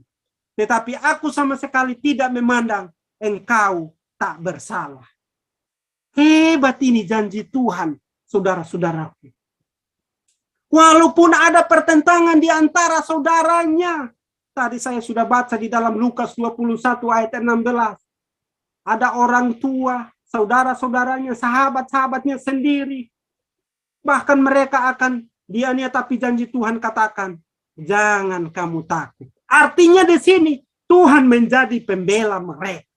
Tetapi aku sama sekali tidak memandang engkau tak bersalah. Hebat ini janji Tuhan, saudara-saudaraku. Walaupun ada pertentangan di antara saudaranya. Tadi saya sudah baca di dalam Lukas 21 ayat 16. Ada orang tua, saudara-saudaranya, sahabat-sahabatnya sendiri. Bahkan mereka akan dianiaya, tapi janji Tuhan katakan, jangan kamu takut. Artinya di sini Tuhan menjadi pembela mereka.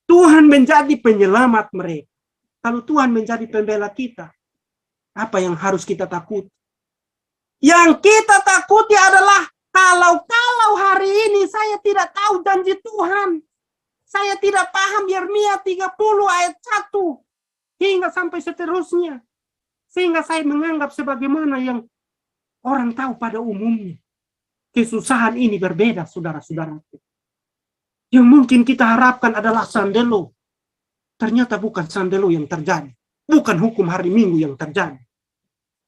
Tuhan menjadi penyelamat mereka. Kalau Tuhan menjadi pembela kita, apa yang harus kita takuti? Yang kita takuti adalah kalau hari ini saya tidak tahu janji Tuhan. Saya tidak paham Yeremia 30 ayat 1 hingga sampai seterusnya. Sehingga saya menganggap sebagaimana yang orang tahu pada umumnya. Kesusahan ini berbeda, saudara-saudara. Yang mungkin kita harapkan adalah sandelo. Ternyata bukan sandelo yang terjadi. Bukan hukum hari Minggu yang terjadi.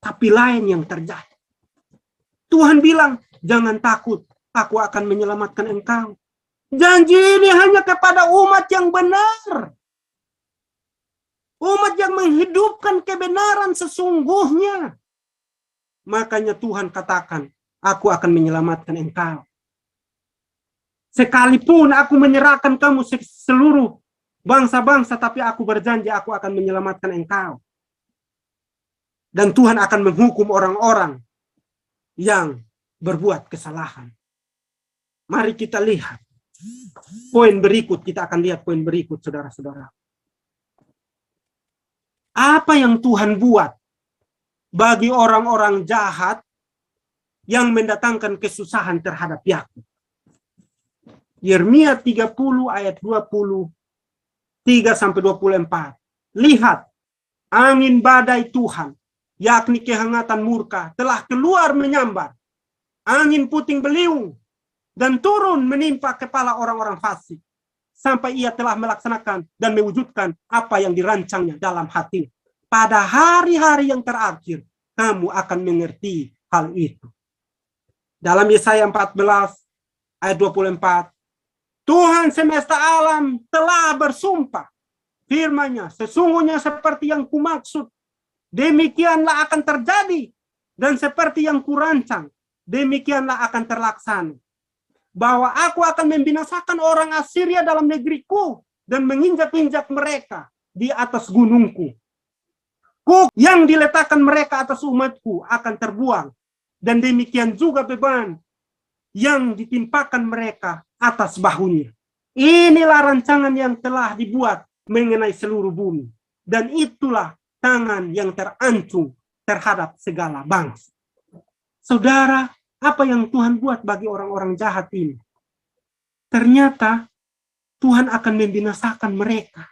Tapi lain yang terjadi. Tuhan bilang, jangan takut, aku akan menyelamatkan engkau. Janji ini hanya kepada umat yang benar. Umat yang menghidupkan kebenaran sesungguhnya. Makanya Tuhan katakan, aku akan menyelamatkan engkau. Sekalipun aku menyerahkan kamu seluruh bangsa-bangsa, tapi aku berjanji aku akan menyelamatkan engkau. Dan Tuhan akan menghukum orang-orang yang berbuat kesalahan. Mari kita lihat. Poin berikut, kita akan lihat poin berikut, saudara-saudara. Apa yang Tuhan buat bagi orang-orang jahat yang mendatangkan kesusahan terhadap Yakub? Yeremia 30 ayat 23-24. Lihat, angin badai Tuhan, yakni kehangatan murka, telah keluar menyambar. Angin puting beliung dan turun menimpa kepala orang-orang fasik. Sampai ia telah melaksanakan dan mewujudkan apa yang dirancangnya dalam hati. Pada hari-hari yang terakhir, kamu akan mengerti hal itu. Dalam Yesaya 14 ayat 24, Tuhan semesta alam telah bersumpah. Firman-Nya, sesungguhnya seperti yang kumaksud, demikianlah akan terjadi. Dan seperti yang kurancang, demikianlah akan terlaksana. Bahwa aku akan membinasakan orang Assyria dalam negeriku dan menginjak-injak mereka di atas gunungku. Kuk yang diletakkan mereka atas umatku akan terbuang, dan demikian juga beban yang ditimpakan mereka atas bahunya. Inilah rancangan yang telah dibuat mengenai seluruh bumi, dan itulah tangan yang terancung terhadap segala bangsa. Saudara, apa yang Tuhan buat bagi orang-orang jahat ini? Ternyata Tuhan akan membinasakan mereka.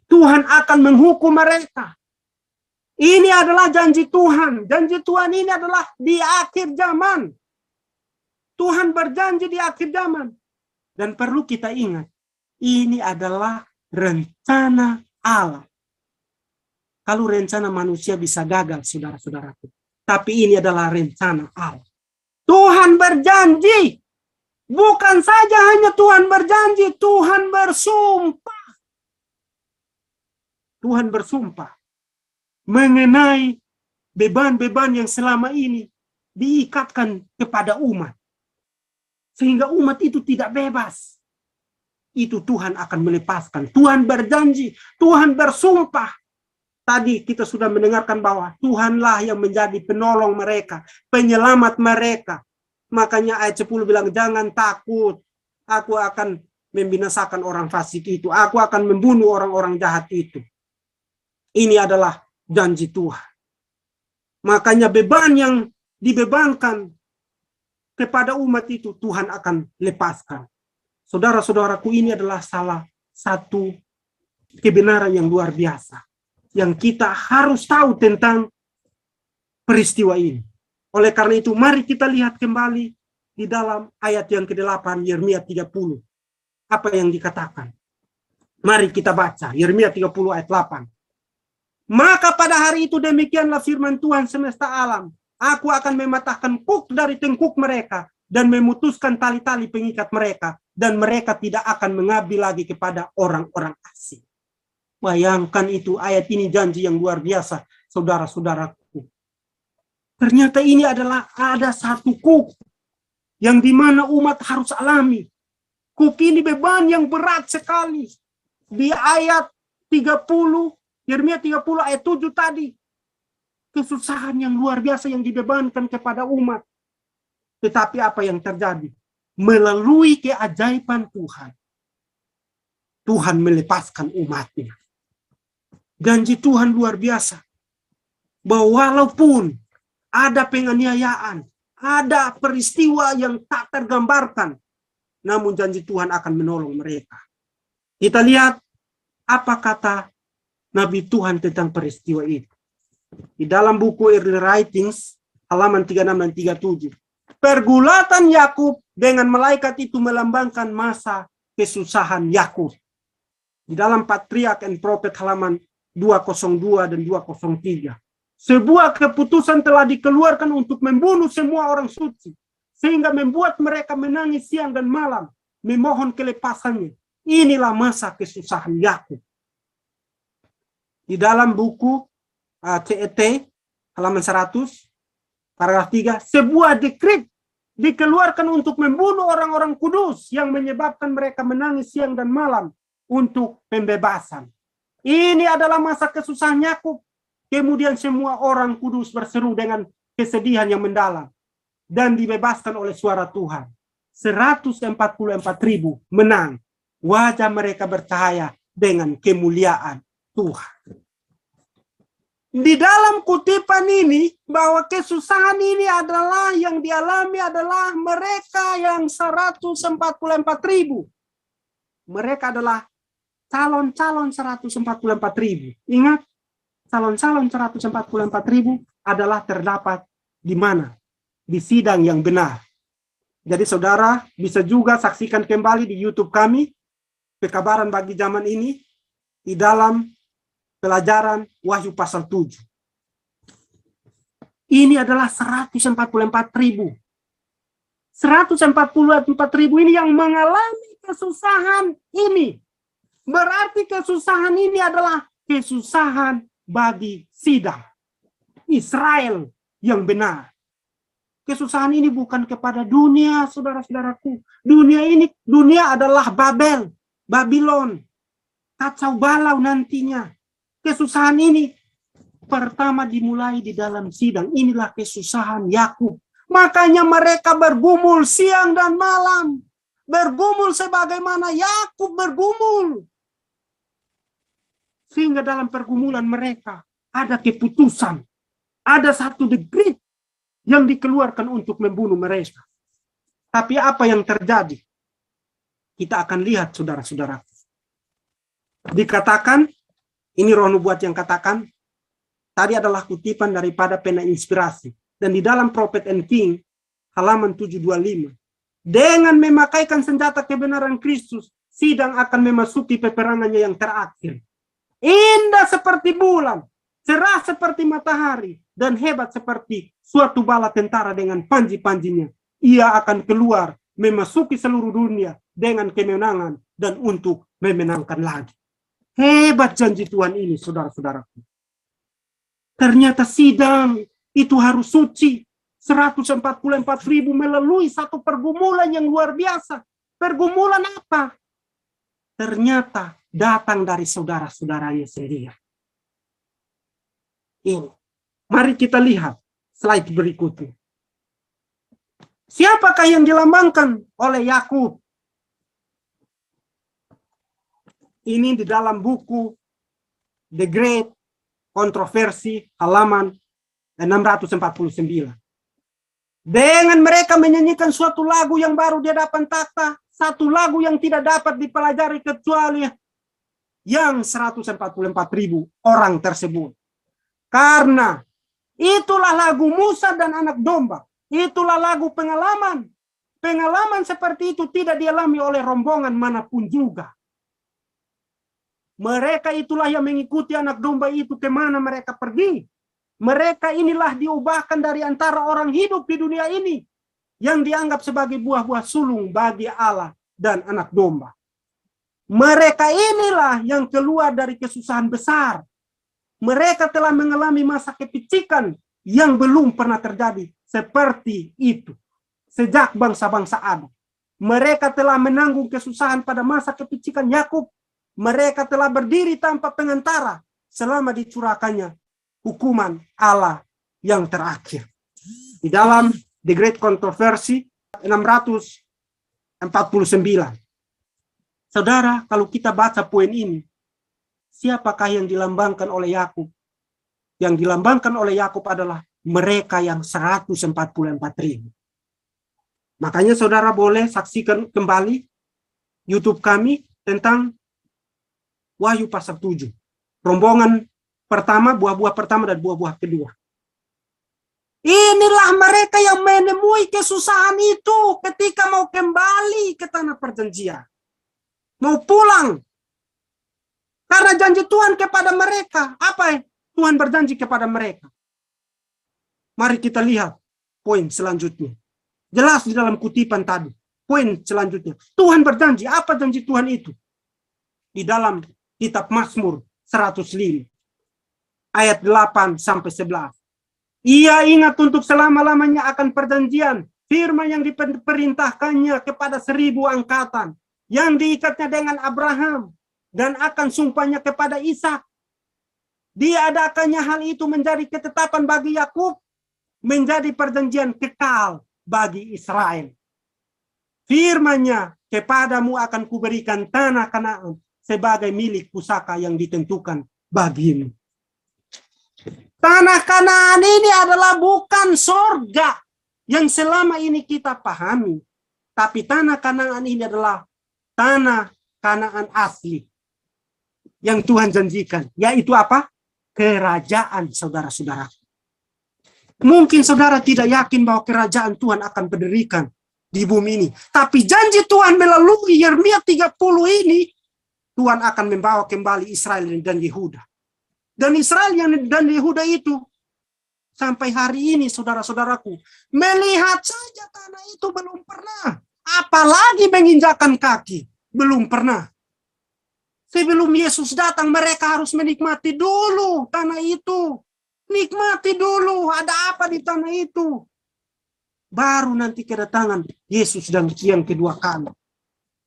Tuhan akan menghukum mereka. Ini adalah janji Tuhan. Janji Tuhan ini adalah di akhir zaman. Tuhan berjanji di akhir zaman. Dan perlu kita ingat, ini adalah rencana Allah. Kalau rencana manusia bisa gagal, saudara-saudaraku. Tapi ini adalah rencana Allah. Tuhan berjanji. Bukan saja hanya Tuhan berjanji, Tuhan bersumpah. Tuhan bersumpah mengenai beban-beban yang selama ini diikatkan kepada umat. Sehingga umat itu tidak bebas. Itu Tuhan akan melepaskan. Tuhan berjanji, Tuhan bersumpah. Tadi kita sudah mendengarkan bahwa Tuhanlah yang menjadi penolong mereka, penyelamat mereka. Makanya ayat 10 bilang, jangan takut. Aku akan membinasakan orang fasik itu. Aku akan membunuh orang-orang jahat itu. Ini adalah janji Tuhan. Makanya beban yang dibebankan kepada umat itu, Tuhan akan lepaskan. Saudara-saudaraku, ini adalah salah satu kebenaran yang luar biasa. Yang kita harus tahu tentang peristiwa ini. Oleh karena itu, mari kita lihat kembali di dalam ayat yang ke-8, Yeremia 30. Apa yang dikatakan? Mari kita baca, Yeremia 30 ayat 8. Maka pada hari itu demikianlah firman Tuhan semesta alam. Aku akan mematahkan kuk dari tengkuk mereka dan memutuskan tali-tali pengikat mereka. Dan mereka tidak akan mengabdi lagi kepada orang-orang asing. Bayangkan itu, ayat ini janji yang luar biasa, saudara-saudaraku. Ternyata ini adalah ada satu kuk yang dimana umat harus alami. Kuk ini beban yang berat sekali. Di ayat 30, Yeremia 30 ayat 7 tadi. Kesusahan yang luar biasa yang dibebankan kepada umat. Tetapi apa yang terjadi? Melalui keajaiban Tuhan, Tuhan melepaskan umatnya. Janji Tuhan luar biasa. Bahwa walaupun ada penganiayaan, ada peristiwa yang tak tergambarkan, namun janji Tuhan akan menolong mereka. Kita lihat apa kata Nabi Tuhan tentang peristiwa itu. Di dalam buku Early Writings, halaman 36 dan 37. Pergulatan Yakub dengan malaikat itu melambangkan masa kesusahan Yakub. Di dalam Patriarch and Prophet halaman 202 dan 203. Sebuah keputusan telah dikeluarkan untuk membunuh semua orang suci, sehingga membuat mereka menangis siang dan malam, memohon kelepasannya. Inilah masa kesusahan Yakub. Di dalam buku CET, halaman 100, paragraf 3, sebuah dekret dikeluarkan untuk membunuh orang-orang kudus yang menyebabkan mereka menangis siang dan malam untuk pembebasan. Ini adalah masa kesusahan Yakub. Kemudian semua orang kudus berseru dengan kesedihan yang mendalam dan dibebaskan oleh suara Tuhan. 144.000 menang. Wajah mereka bercahaya dengan kemuliaan Tuhan. Di dalam kutipan ini, bahwa kesusahan ini adalah yang dialami adalah mereka yang 144.000. Mereka adalah calon-calon 144.000. Ingat, calon-calon 144.000 adalah terdapat di mana? Di sidang yang benar. Jadi saudara bisa juga saksikan kembali di YouTube kami, Pekabaran Bagi Zaman Ini, di dalam pelajaran Wahyu pasal 7. Ini adalah 144.000. 144.000 ini yang mengalami kesusahan ini. Berarti kesusahan ini adalah kesusahan bagi sidang Israel yang benar. Kesusahan ini bukan kepada dunia, saudara-saudaraku. Dunia adalah Babel, Babylon, kacau balau nantinya. Kesusahan ini pertama dimulai di dalam sidang. Inilah kesusahan Yakub. Makanya mereka bergumul siang dan malam. Bergumul sebagaimana Yakub bergumul. Sehingga dalam pergumulan mereka ada keputusan. Ada satu dekret yang dikeluarkan untuk membunuh mereka. Tapi apa yang terjadi? Kita akan lihat, saudara-saudara. Dikatakan, ini Roh Nubuat yang katakan, tadi adalah kutipan daripada pena inspirasi. Dan di dalam Prophet and King, halaman 725. Dengan memakaikan senjata kebenaran Kristus, sidang akan memasuki peperangannya yang terakhir. Indah seperti bulan, cerah seperti matahari, dan hebat seperti suatu bala tentara dengan panji-panjinya. Ia akan keluar, memasuki seluruh dunia dengan kemenangan dan untuk memenangkan lagi. Hebat janji Tuhan ini, saudara-saudaraku. Ternyata sidang itu harus suci. 144.000 melalui satu pergumulan yang luar biasa. Pergumulan apa? Ternyata datang dari saudara-saudaranya sendiri. Ini. Mari kita lihat slide berikutnya. Siapakah yang dilambangkan oleh Yakub? Ini di dalam buku The Great Controversy halaman 649. Dengan mereka menyanyikan suatu lagu yang baru di hadapan takhta, satu lagu yang tidak dapat dipelajari kecuali yang 144.000 orang tersebut. Karena itulah lagu Musa dan anak domba. Itulah lagu pengalaman. Pengalaman seperti itu tidak dialami oleh rombongan manapun juga. Mereka itulah yang mengikuti anak domba itu kemana mereka pergi. Mereka inilah diubahkan dari antara orang hidup di dunia ini yang dianggap sebagai buah-buah sulung bagi Allah dan anak domba. Mereka inilah yang keluar dari kesusahan besar. Mereka telah mengalami masa kepicikan yang belum pernah terjadi seperti itu sejak bangsa-bangsa Adam. Mereka telah menanggung kesusahan pada masa kepicikan Yakub. Mereka telah berdiri tanpa pengantara selama dicurahkannya hukuman Allah yang terakhir. Di dalam The Great Controversy 649. Saudara, kalau kita baca poin ini, siapakah yang dilambangkan oleh Yakub? Yang dilambangkan oleh Yakub adalah mereka yang 144.000. Makanya saudara boleh saksikan kembali YouTube kami tentang Wahyu pasal 7. Rombongan pertama, buah-buah pertama dan buah-buah kedua. Inilah mereka yang menemui kesusahan itu ketika mau kembali ke tanah perjanjian. Mau pulang. Karena janji Tuhan kepada mereka. Apa Tuhan berjanji kepada mereka? Mari kita lihat poin selanjutnya. Jelas di dalam kutipan tadi. Poin selanjutnya. Tuhan berjanji. Apa janji Tuhan itu? Di dalam kitab Mazmur 105. Ayat 8 sampai 11. Ia ingat untuk selama-lamanya akan perjanjian. Firman yang diperintahkannya kepada 1000 angkatan. Yang diikatnya dengan Abraham. Dan akan sumpahnya kepada Ishak. Diadakannya hal itu menjadi ketetapan bagi Yakub. Menjadi perjanjian kekal bagi Israel. Firman-Nya, kepadamu akan kuberikan tanah Kanaan sebagai milik pusaka yang ditentukan bagimu. Tanah Kanaan ini adalah bukan sorga yang selama ini kita pahami. Tapi tanah Kanaan ini adalah tanah Kanaan asli. Yang Tuhan janjikan. Yaitu apa? Kerajaan, saudara-saudara. Mungkin saudara tidak yakin bahwa kerajaan Tuhan akan berdirikan di bumi ini. Tapi janji Tuhan melalui Yeremia 30 ini, Tuhan akan membawa kembali Israel dan Yehuda. Dan Israel dan Yehuda itu, sampai hari ini saudara-saudaraku, melihat saja tanah itu belum pernah. Apalagi menginjakan kaki, belum pernah. Sebelum Yesus datang, mereka harus menikmati dulu tanah itu. Nikmati dulu, ada apa di tanah itu. Baru nanti kedatangan Yesus dan yang kedua kali.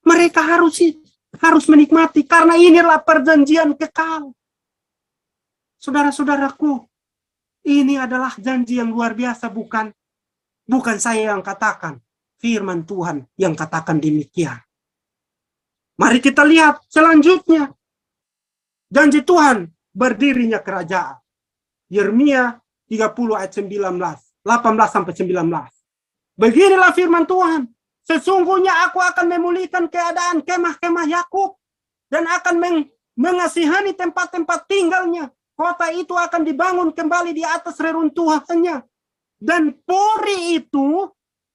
Mereka harus menikmati, karena inilah perjanjian kekal. Saudara-saudaraku, ini adalah janji yang luar biasa, bukan? Bukan saya yang katakan, firman Tuhan yang katakan demikian. Mari kita lihat selanjutnya. Janji Tuhan berdirinya kerajaan. Yeremia 30 ayat 18 sampai 19. Beginilah firman Tuhan. Sesungguhnya aku akan memulihkan keadaan kemah-kemah Yakub dan akan mengasihani tempat-tempat tinggalnya. Kota itu akan dibangun kembali di atas reruntuhannya. Dan puri itu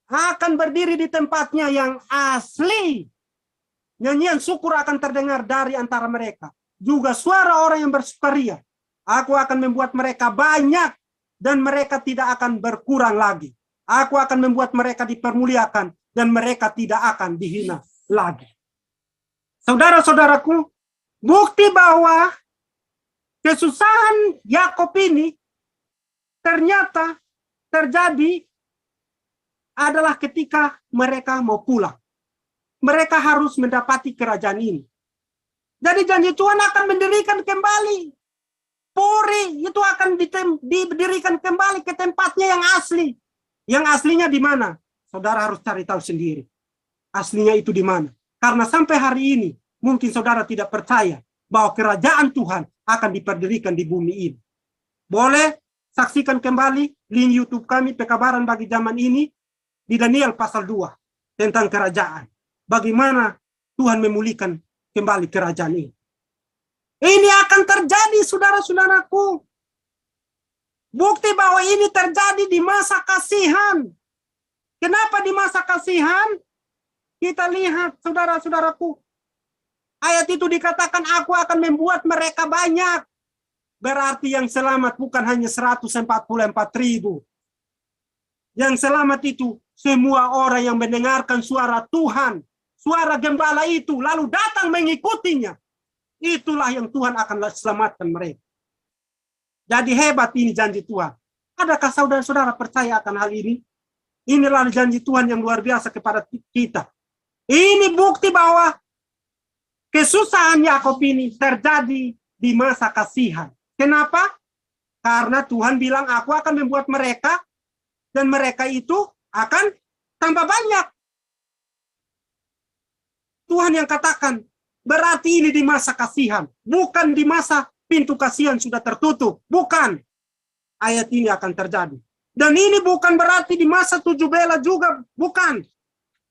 akan berdiri di tempatnya yang asli. Nyanyian syukur akan terdengar dari antara mereka. Juga suara orang yang bersukaria. Aku akan membuat mereka banyak dan mereka tidak akan berkurang lagi. Aku akan membuat mereka dipermuliakan dan mereka tidak akan dihina lagi. Saudara-saudaraku, bukti bahwa kesusahan Yakub ini ternyata terjadi adalah ketika mereka mau pulang. Mereka harus mendapati kerajaan ini. Jadi janji Tuhan akan mendirikan kembali. Puri itu akan didirikan kembali ke tempatnya yang asli. Yang aslinya di mana? Saudara harus cari tahu sendiri. Aslinya itu di mana? Karena sampai hari ini mungkin saudara tidak percaya bahwa kerajaan Tuhan akan diperdirikan di bumi ini. Boleh saksikan kembali link YouTube kami Pekabaran Bagi Zaman Ini di Daniel pasal 2 tentang kerajaan. Bagaimana Tuhan memulihkan kembali kerajaan ini. Ini akan terjadi, saudara-saudaraku. Bukti bahwa ini terjadi di masa kasihan. Kenapa di masa kasihan? Kita lihat, saudara-saudaraku. Ayat itu dikatakan, aku akan membuat mereka banyak. Berarti yang selamat bukan hanya 144.000. Yang selamat itu semua orang yang mendengarkan suara Tuhan. Suara gembala itu lalu datang mengikutinya. Itulah yang Tuhan akan selamatkan mereka. Jadi hebat ini janji Tuhan. Adakah saudara-saudara percaya akan hal ini? Inilah janji Tuhan yang luar biasa kepada kita. Ini bukti bahwa kesusahan Yakub ini terjadi di masa kasihan. Kenapa? Karena Tuhan bilang aku akan membuat mereka dan mereka itu akan tambah banyak. Tuhan yang katakan, berarti ini di masa kasihan. Bukan di masa pintu kasihan sudah tertutup. Bukan. Ayat ini akan terjadi. Dan ini bukan berarti di masa 7 bela juga. Bukan.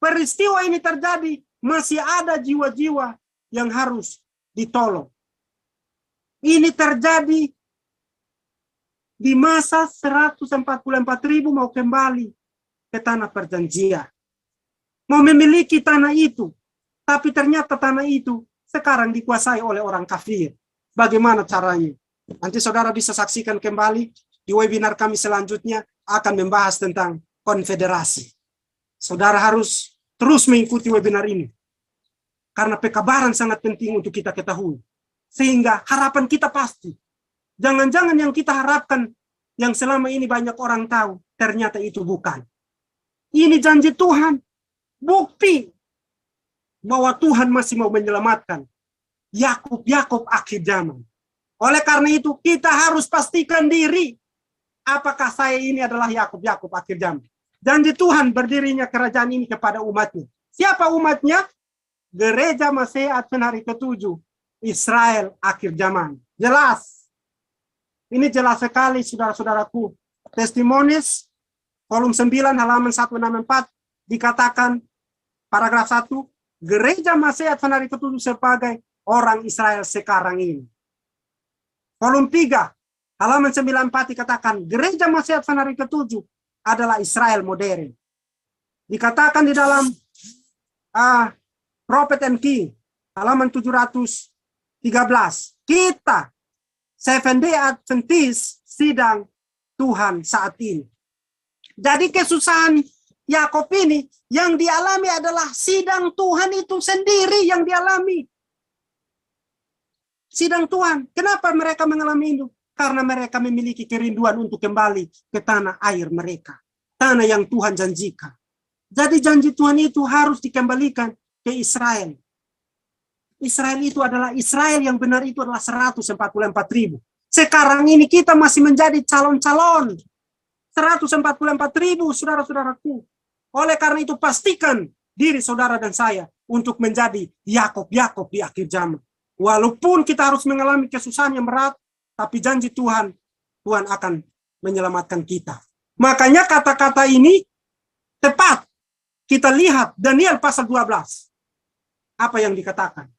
Peristiwa ini terjadi. Masih ada jiwa-jiwa yang harus ditolong. Ini terjadi di masa 144.000 mau kembali ke tanah perjanjian. Mau memiliki tanah itu. Tapi ternyata tanah itu sekarang dikuasai oleh orang kafir. Bagaimana caranya? Nanti saudara bisa saksikan kembali di webinar kami selanjutnya akan membahas tentang konfederasi. Saudara harus terus mengikuti webinar ini. Karena pekabaran sangat penting untuk kita ketahui. Sehingga harapan kita pasti. Jangan-jangan yang kita harapkan, yang selama ini banyak orang tahu, ternyata itu bukan. Ini janji Tuhan. Bukti bahwa Tuhan masih mau menyelamatkan Yakub akhir zaman. Oleh karena itu, kita harus pastikan diri. Apakah saya ini adalah Yakub akhir zaman? Janji Tuhan berdirinya kerajaan ini kepada umatnya. Siapa umatnya? Gereja Masih Advent hari ke-7. Israel akhir zaman. Jelas. Ini jelas sekali, saudara-saudaraku. Testimonies, volume 9, halaman 164, dikatakan, paragraf 1, Gereja Masih Advent hari ke-7 sebagai orang Israel sekarang ini. Volume 3, halaman 94 dikatakan, Gereja Masih Advent hari ke-7 adalah Israel modern. Dikatakan di dalam Prophet and King, halaman 713, kita Seventh-day Adventist sidang Tuhan saat ini. Jadi kesusahan Yakub ini yang dialami adalah sidang Tuhan itu sendiri yang dialami. Sidang Tuhan. Kenapa mereka mengalami itu? Karena mereka memiliki kerinduan untuk kembali ke tanah air mereka. Tanah yang Tuhan janjikan. Jadi janji Tuhan itu harus dikembalikan ke Israel. Israel itu adalah Israel yang benar itu adalah 144.000. Sekarang ini kita masih menjadi calon-calon 144.000 saudara-saudaraku. Oleh karena itu pastikan diri saudara dan saya untuk menjadi Yakub di akhir zaman. Walaupun kita harus mengalami kesusahan yang berat, tapi janji Tuhan akan menyelamatkan kita. Makanya kata-kata ini tepat. Kita lihat Daniel pasal 12. Apa yang dikatakan?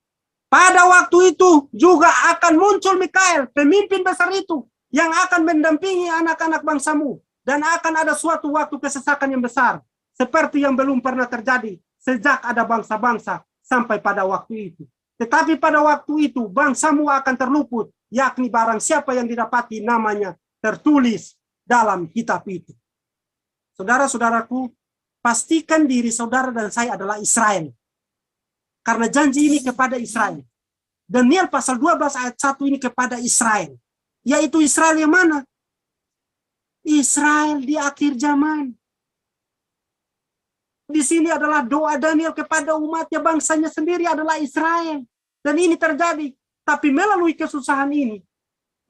Pada waktu itu juga akan muncul Mikael, pemimpin besar itu, yang akan mendampingi anak-anak bangsamu. Dan akan ada suatu waktu kesesakan yang besar, seperti yang belum pernah terjadi sejak ada bangsa-bangsa sampai pada waktu itu. Tetapi pada waktu itu, bangsamu akan terluput, yakni barang siapa yang didapati namanya tertulis dalam kitab itu. Saudara-saudaraku, pastikan diri saudara dan saya adalah Israel. Karena janji ini kepada Israel. Daniel pasal 12 ayat 1 ini kepada Israel. Yaitu Israel yang mana? Israel di akhir zaman. Di sini adalah doa Daniel kepada umatnya, bangsanya sendiri adalah Israel. Dan ini terjadi. Tapi melalui kesusahan ini,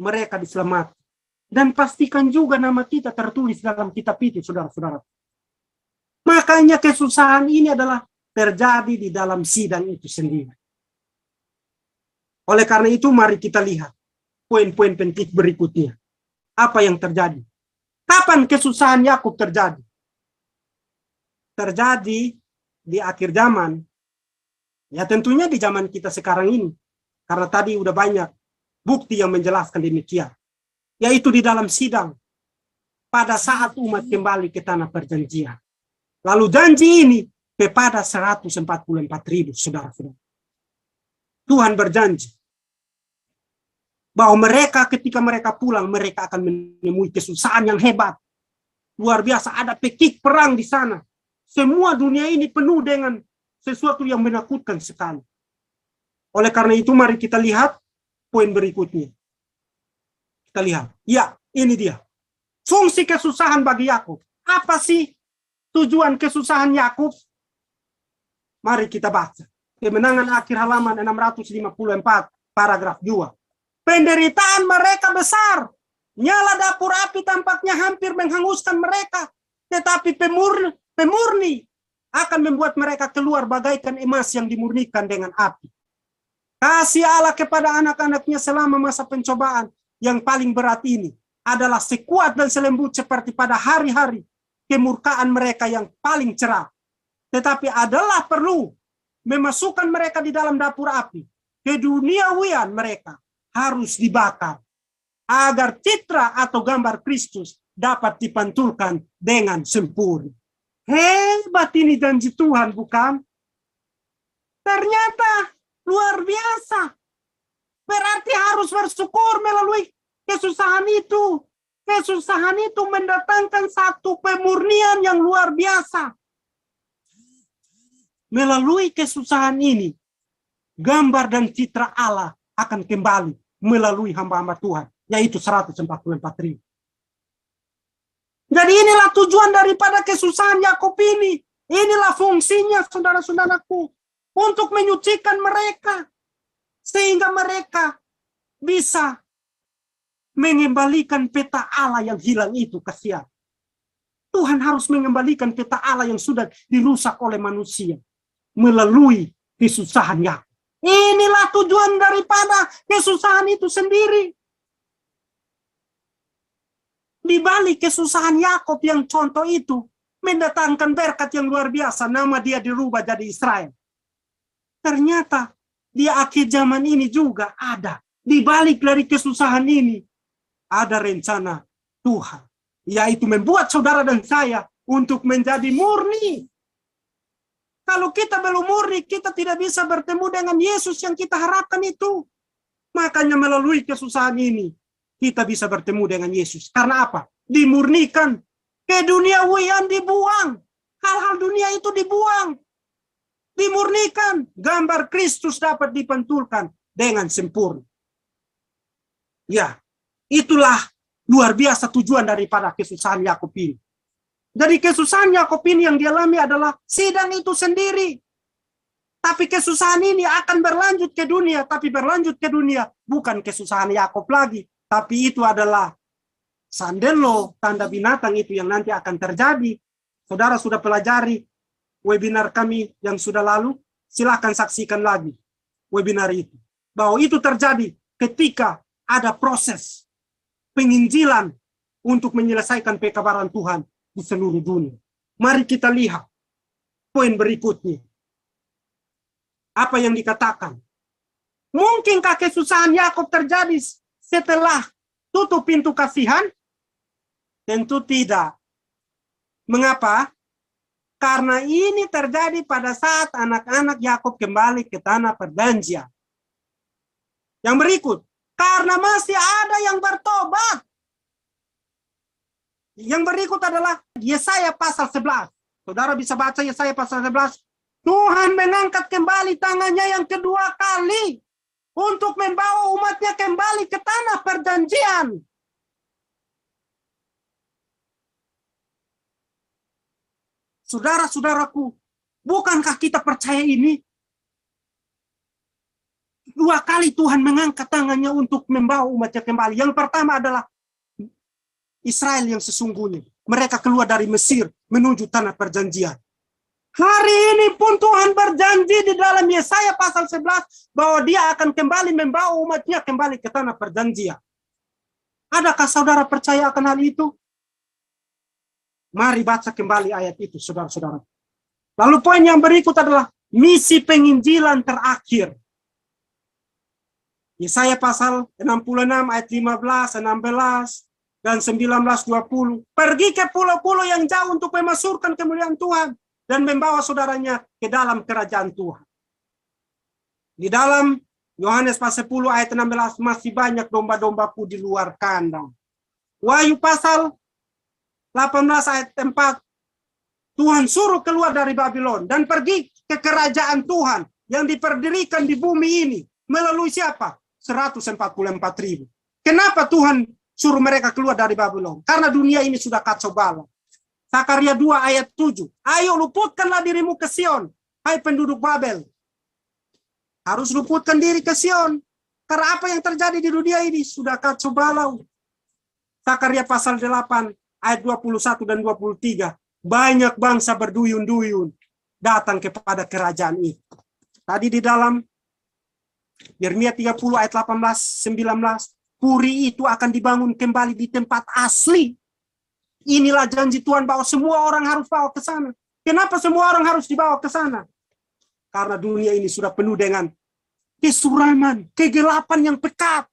mereka diselamatkan. Dan pastikan juga nama kita tertulis dalam kitab itu, saudara-saudara. Makanya kesusahan ini adalah terjadi di dalam sidang itu sendiri. Oleh karena itu, mari kita lihat poin-poin penting berikutnya. Apa yang terjadi? Kapan kesusahan Yakub terjadi? Terjadi di akhir zaman. Ya tentunya di zaman kita sekarang ini. Karena tadi udah banyak bukti yang menjelaskan demikian. Yaitu di dalam sidang. Pada saat umat kembali ke tanah perjanjian. Lalu janji ini kepada 144.000 saudara-saudara. Tuhan berjanji bahwa mereka ketika mereka pulang, mereka akan menemui kesusahan yang hebat. Luar biasa, ada pekik perang di sana. Semua dunia ini penuh dengan sesuatu yang menakutkan sekali. Oleh karena itu, mari kita lihat poin berikutnya. Kita lihat. Ya, ini dia. Fungsi kesusahan bagi Yakub. Apa sih tujuan kesusahan Yakub? Mari kita baca. Kemenangan akhir halaman 654, paragraf 2. Penderitaan mereka besar. Nyala dapur api tampaknya hampir menghanguskan mereka. Tetapi pemurni akan membuat mereka keluar bagaikan emas yang dimurnikan dengan api. Kasih Allah kepada anak-anaknya selama masa pencobaan yang paling berat ini adalah sekuat dan selembut seperti pada hari-hari kemurkaan mereka yang paling cerah. Tetapi adalah perlu memasukkan mereka di dalam dapur api. Keduniawian mereka harus dibakar. agar citra atau gambar Kristus dapat dipantulkan dengan sempurna. Hebat ini janji Tuhan, bukan? Ternyata luar biasa. Berarti harus bersyukur melalui kesusahan itu. Kesusahan itu mendatangkan satu pemurnian yang luar biasa. Melalui kesusahan ini, gambar dan citra Allah akan kembali melalui hamba-hamba Tuhan, yaitu 144.000. Jadi inilah tujuan daripada kesusahan Yakub ini. Inilah fungsinya, saudara-saudaraku, untuk menyucikan mereka, sehingga mereka bisa mengembalikan peta Allah yang hilang itu, kasihan. Tuhan harus mengembalikan peta Allah yang sudah dirusak oleh manusia melalui kesusahan Yakub. Inilah tujuan daripada kesusahan itu sendiri. Di balik kesusahan Yakub yang contoh itu mendatangkan berkat yang luar biasa, nama dia dirubah jadi Israel. Ternyata di akhir zaman ini juga ada, di balik dari kesusahan ini ada rencana Tuhan, yaitu membuat saudara dan saya untuk menjadi murni. Kalau kita belum murni, kita tidak bisa bertemu dengan Yesus yang kita harapkan itu. Makanya melalui kesusahan ini, kita bisa bertemu dengan Yesus. Karena apa? Dimurnikan. Keduniawian dibuang. Hal-hal dunia itu dibuang. Dimurnikan. Gambar Kristus dapat dipantulkan dengan sempurna. Ya, itulah luar biasa tujuan daripada kesusahan Yakub ini. Jadi kesusahan Yakub ini yang dialami adalah sidang itu sendiri. Tapi kesusahan ini akan berlanjut ke dunia. Tapi berlanjut ke dunia bukan kesusahan Yakub lagi. Tapi itu adalah sandelo, tanda binatang itu yang nanti akan terjadi. Saudara sudah pelajari webinar kami yang sudah lalu. Silakan saksikan lagi webinar itu. Bahwa itu terjadi ketika ada proses penginjilan untuk menyelesaikan pekabaran Tuhan di seluruh dunia. Mari kita lihat poin berikutnya. Apa yang dikatakan? Mungkinkah kesusahan Yakub terjadi setelah tutup pintu kasihan? Tentu tidak. Mengapa? Karena ini terjadi pada saat anak-anak Yakub kembali ke tanah perjanjian. Yang berikut, karena masih ada yang bertobat. Yang berikut adalah Yesaya pasal 11. Saudara bisa baca Yesaya pasal 11. Tuhan mengangkat kembali tangannya yang kedua kali untuk membawa umatnya kembali ke tanah perjanjian. Saudara-saudaraku, bukankah kita percaya ini? Dua kali Tuhan mengangkat tangannya untuk membawa umatnya kembali. Yang pertama adalah Israel yang sesungguhnya. Mereka keluar dari Mesir menuju tanah perjanjian. Hari ini pun Tuhan berjanji di dalam Yesaya pasal 11 bahwa dia akan kembali membawa umatnya kembali ke tanah perjanjian. Adakah saudara percaya akan hal itu? Mari baca kembali ayat itu, saudara-saudara. Lalu poin yang berikut adalah misi penginjilan terakhir. Yesaya pasal 66 ayat 15, 16, dan 19-20. Pergi ke pulau-pulau yang jauh untuk memasukkan kemuliaan Tuhan dan membawa saudaranya ke dalam kerajaan Tuhan. Di dalam Yohanes pasal 10 ayat 16 masih banyak domba-dombaku di luar kandang. Wahyu pasal 18 ayat 4. Tuhan suruh keluar dari Babylon dan pergi ke kerajaan Tuhan yang diperdirikan di bumi ini melalui siapa? 144.000. Kenapa Tuhan suruh mereka keluar dari Babylon? Karena dunia ini sudah kacau balau. Zakaria 2 ayat 7. Ayo luputkanlah dirimu ke Sion, hai penduduk Babel. Harus luputkan diri ke Sion. Karena apa yang terjadi di dunia ini sudah kacau balau. Zakaria pasal 8 ayat 21 dan 23. Banyak bangsa berduyun-duyun datang kepada kerajaan itu. Tadi di dalam Yeremia 30 ayat 18-19. Puri itu akan dibangun kembali di tempat asli. Inilah janji Tuhan bahwa semua orang harus bawa ke sana. Kenapa semua orang harus dibawa ke sana? Karena dunia ini sudah penuh dengan kesuraman, kegelapan yang pekat.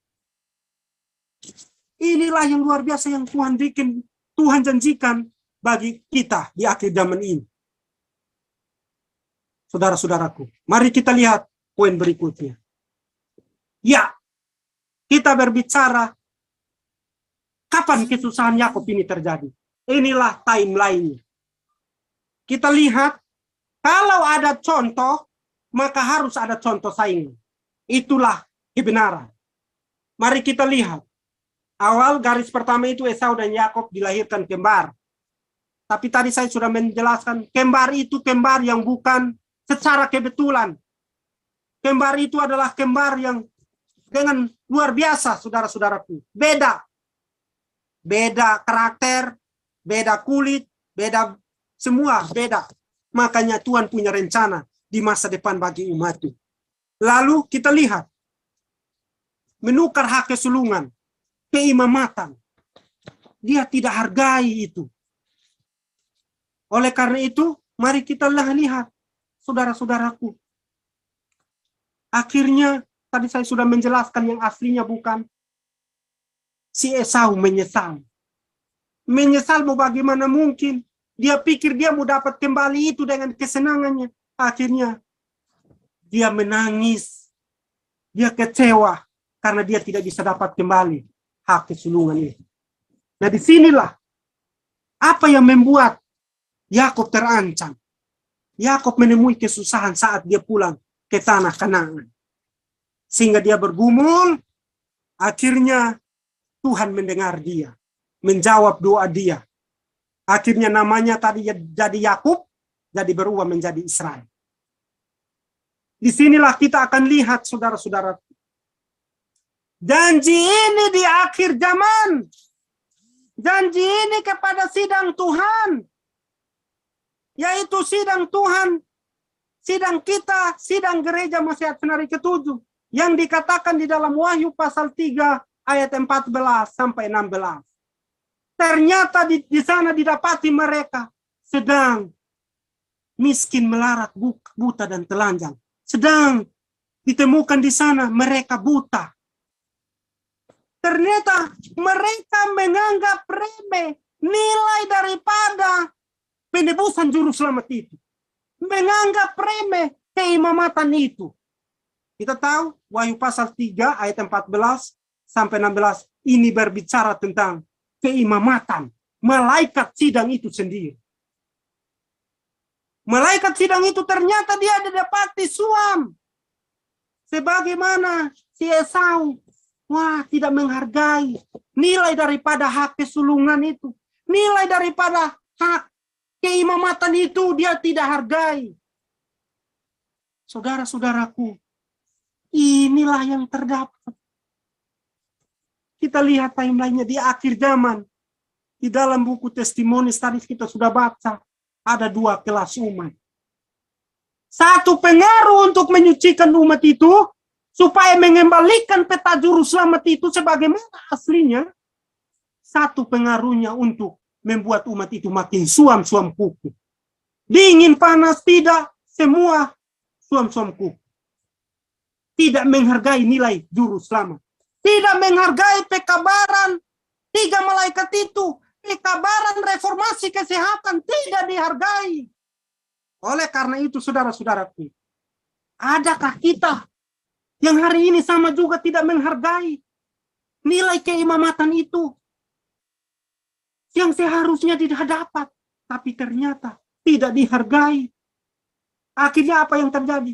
Inilah yang luar biasa yang Tuhan janjikan bagi kita di akhir zaman ini. Saudara-saudaraku, mari kita lihat poin berikutnya. Ya, kita berbicara kapan kesusahan Yakub ini terjadi. Inilah timeline-nya. Kita lihat, kalau ada contoh, maka harus ada contoh saingan. Itulah kebenaran. Mari kita lihat. Awal garis pertama itu Esau dan Yakub dilahirkan kembar. Tapi tadi saya sudah menjelaskan, kembar itu kembar yang bukan secara kebetulan. Kembar itu adalah kembar yang dengan luar biasa, saudara-saudaraku. Beda. Beda karakter, beda kulit, beda semua, beda. Makanya Tuhan punya rencana di masa depan bagi umatnya. Lalu kita lihat. Menukar hak kesulungan. Keimamatan. Dia tidak hargai itu. Oleh karena itu, mari kita lihat, saudara-saudaraku. Akhirnya, tadi saya sudah menjelaskan yang aslinya bukan. Si Esau menyesal. Menyesal mau bagaimana mungkin. Dia pikir dia mau dapat kembali itu dengan kesenangannya. Akhirnya, dia menangis. Dia kecewa. Karena dia tidak bisa dapat kembali hak kesulungan itu. Nah disinilah apa yang membuat Yakub terancam. Yakub menemui kesusahan saat dia pulang ke tanah Kanaan. Sehingga dia bergumul, akhirnya Tuhan mendengar dia. Menjawab doa dia. Akhirnya namanya tadi jadi Yakub, jadi berubah menjadi Israel. Disinilah kita akan lihat saudara-saudara. Janji ini di akhir zaman. Janji ini kepada sidang Tuhan. Yaitu sidang Tuhan. Sidang kita, sidang gereja Masehat Senar ke-7. Yang dikatakan di dalam Wahyu pasal 3 ayat 14 sampai 16. Ternyata di sana didapati mereka sedang miskin, melarat, buta dan telanjang. Sedang ditemukan di sana mereka buta. Ternyata mereka menganggap remeh nilai daripada penebusan juru selamat itu. Menganggap remeh keimamatan itu. Kita tahu Wahyu pasal 3 ayat 14 sampai 16 ini berbicara tentang keimamatan malaikat sidang itu sendiri. Malaikat sidang itu ternyata dia didapati suam. Sebagaimana si Esau. Wah, tidak menghargai nilai daripada hak kesulungan itu. Nilai daripada hak keimamatan itu dia tidak hargai. Saudara-saudaraku, inilah yang terdapat. Kita lihat timeline-nya di akhir zaman. Di dalam buku testimoni tadi kita sudah baca. Ada 2 kelas umat. Satu pengaruh untuk menyucikan umat itu. Supaya mengembalikan peta juru selamat itu sebagaimana aslinya. Satu pengaruhnya untuk membuat umat itu makin suam-suam kuku. Dingin, panas, tidak. Semua suam-suam kuku. Tidak menghargai nilai juru selamat. Tidak menghargai pekabaran 3 malaikat itu. Pekabaran reformasi kesehatan tidak dihargai. Oleh karena itu saudara-saudaraku. Adakah kita yang hari ini sama juga tidak menghargai nilai keimamatan itu yang seharusnya tidak dapat, tapi ternyata tidak dihargai. Akhirnya apa yang terjadi?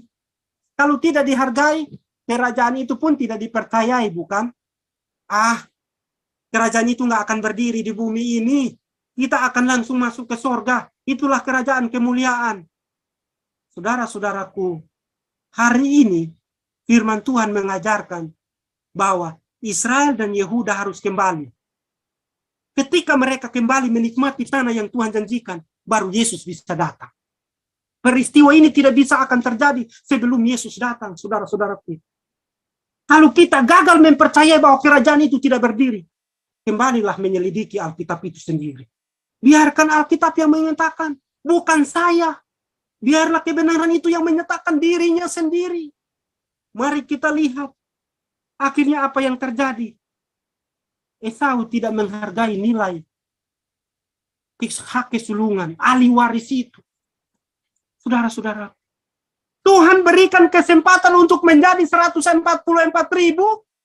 Kalau tidak dihargai, kerajaan itu pun tidak dipercayai, bukan? Kerajaan itu nggak akan berdiri di bumi ini. Kita akan langsung masuk ke sorga. Itulah kerajaan kemuliaan. Saudara-saudaraku, hari ini firman Tuhan mengajarkan bahwa Israel dan Yehuda harus kembali. Ketika mereka kembali menikmati tanah yang Tuhan janjikan, baru Yesus bisa datang. Peristiwa ini tidak bisa akan terjadi sebelum Yesus datang, saudara-saudaraku. Kalau kita gagal mempercayai bahwa kerajaan itu tidak berdiri, kembalilah menyelidiki Alkitab itu sendiri. Biarkan Alkitab yang menyatakan, bukan saya. Biarlah kebenaran itu yang menyatakan dirinya sendiri. Mari kita lihat akhirnya apa yang terjadi. Esau tidak menghargai nilai hak kesulungan, ahli waris itu. Saudara-saudara, Tuhan berikan kesempatan untuk menjadi 144.000,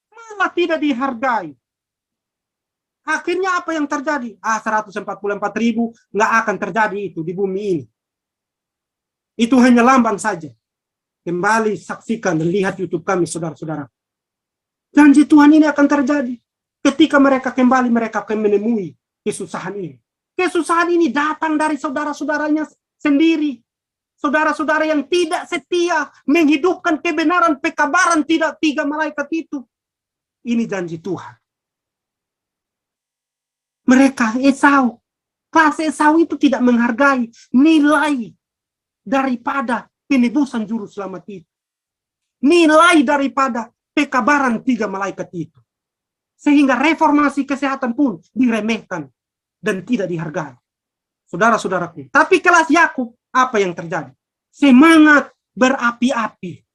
malah tidak dihargai. Akhirnya apa yang terjadi? 144.000 nggak akan terjadi itu di bumi ini. Itu hanya lambang saja. Kembali saksikan dan lihat YouTube kami, saudara-saudara. Janji Tuhan ini akan terjadi. Ketika mereka kembali, mereka akan menemui kesusahan ini. Kesusahan ini datang dari saudara-saudaranya sendiri. Saudara-saudara yang tidak setia, menghidupkan kebenaran, pekabaran tidak 3 malaikat itu. Ini janji Tuhan. Mereka Esau, kelas Esau itu tidak menghargai nilai daripada penebusan juru selamat itu. Nilai daripada pekabaran 3 malaikat itu. Sehingga reformasi kesehatan pun diremehkan dan tidak dihargai. Saudara-saudaraku. Tapi kelas Yakub, apa yang terjadi? Semangat berapi-api.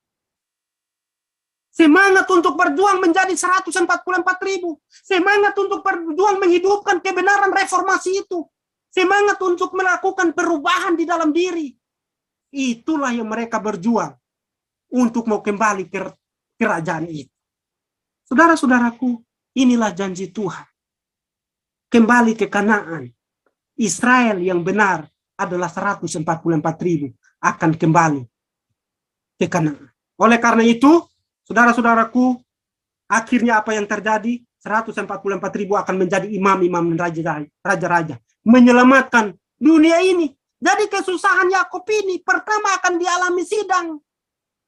Semangat untuk berjuang menjadi 144.000. Semangat untuk berjuang menghidupkan kebenaran reformasi itu. Semangat untuk melakukan perubahan di dalam diri. Itulah yang mereka berjuang untuk mau kembali ke kerajaan itu. Saudara-saudaraku, inilah janji Tuhan. Kembali ke Kanaan. Israel yang benar adalah 144.000 akan kembali ke Kanaan. Oleh karena itu, saudara-saudaraku, akhirnya apa yang terjadi? 144.000 akan menjadi imam-imam dan raja-raja. Menyelamatkan dunia ini. Jadi kesusahan Yakub ini pertama akan dialami sidang.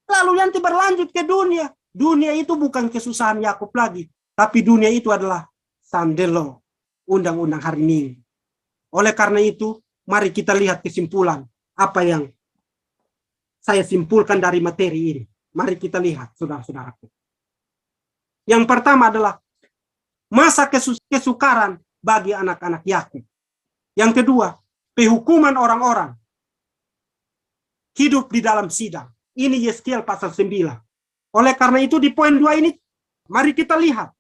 Lalu nanti berlanjut ke dunia. Dunia itu bukan kesusahan Yakub lagi. Tapi dunia itu adalah Sandelo, undang-undang hari Minggu. Oleh karena itu, mari kita lihat kesimpulan. Apa yang saya simpulkan dari materi ini. Mari kita lihat, saudara-saudaraku. Yang pertama adalah masa kesukaran bagi anak-anak Yakub. Yang kedua, penghukuman orang-orang hidup di dalam sidang. Ini Yeskiel pasal 9. Oleh karena itu di poin 2 ini, mari kita lihat.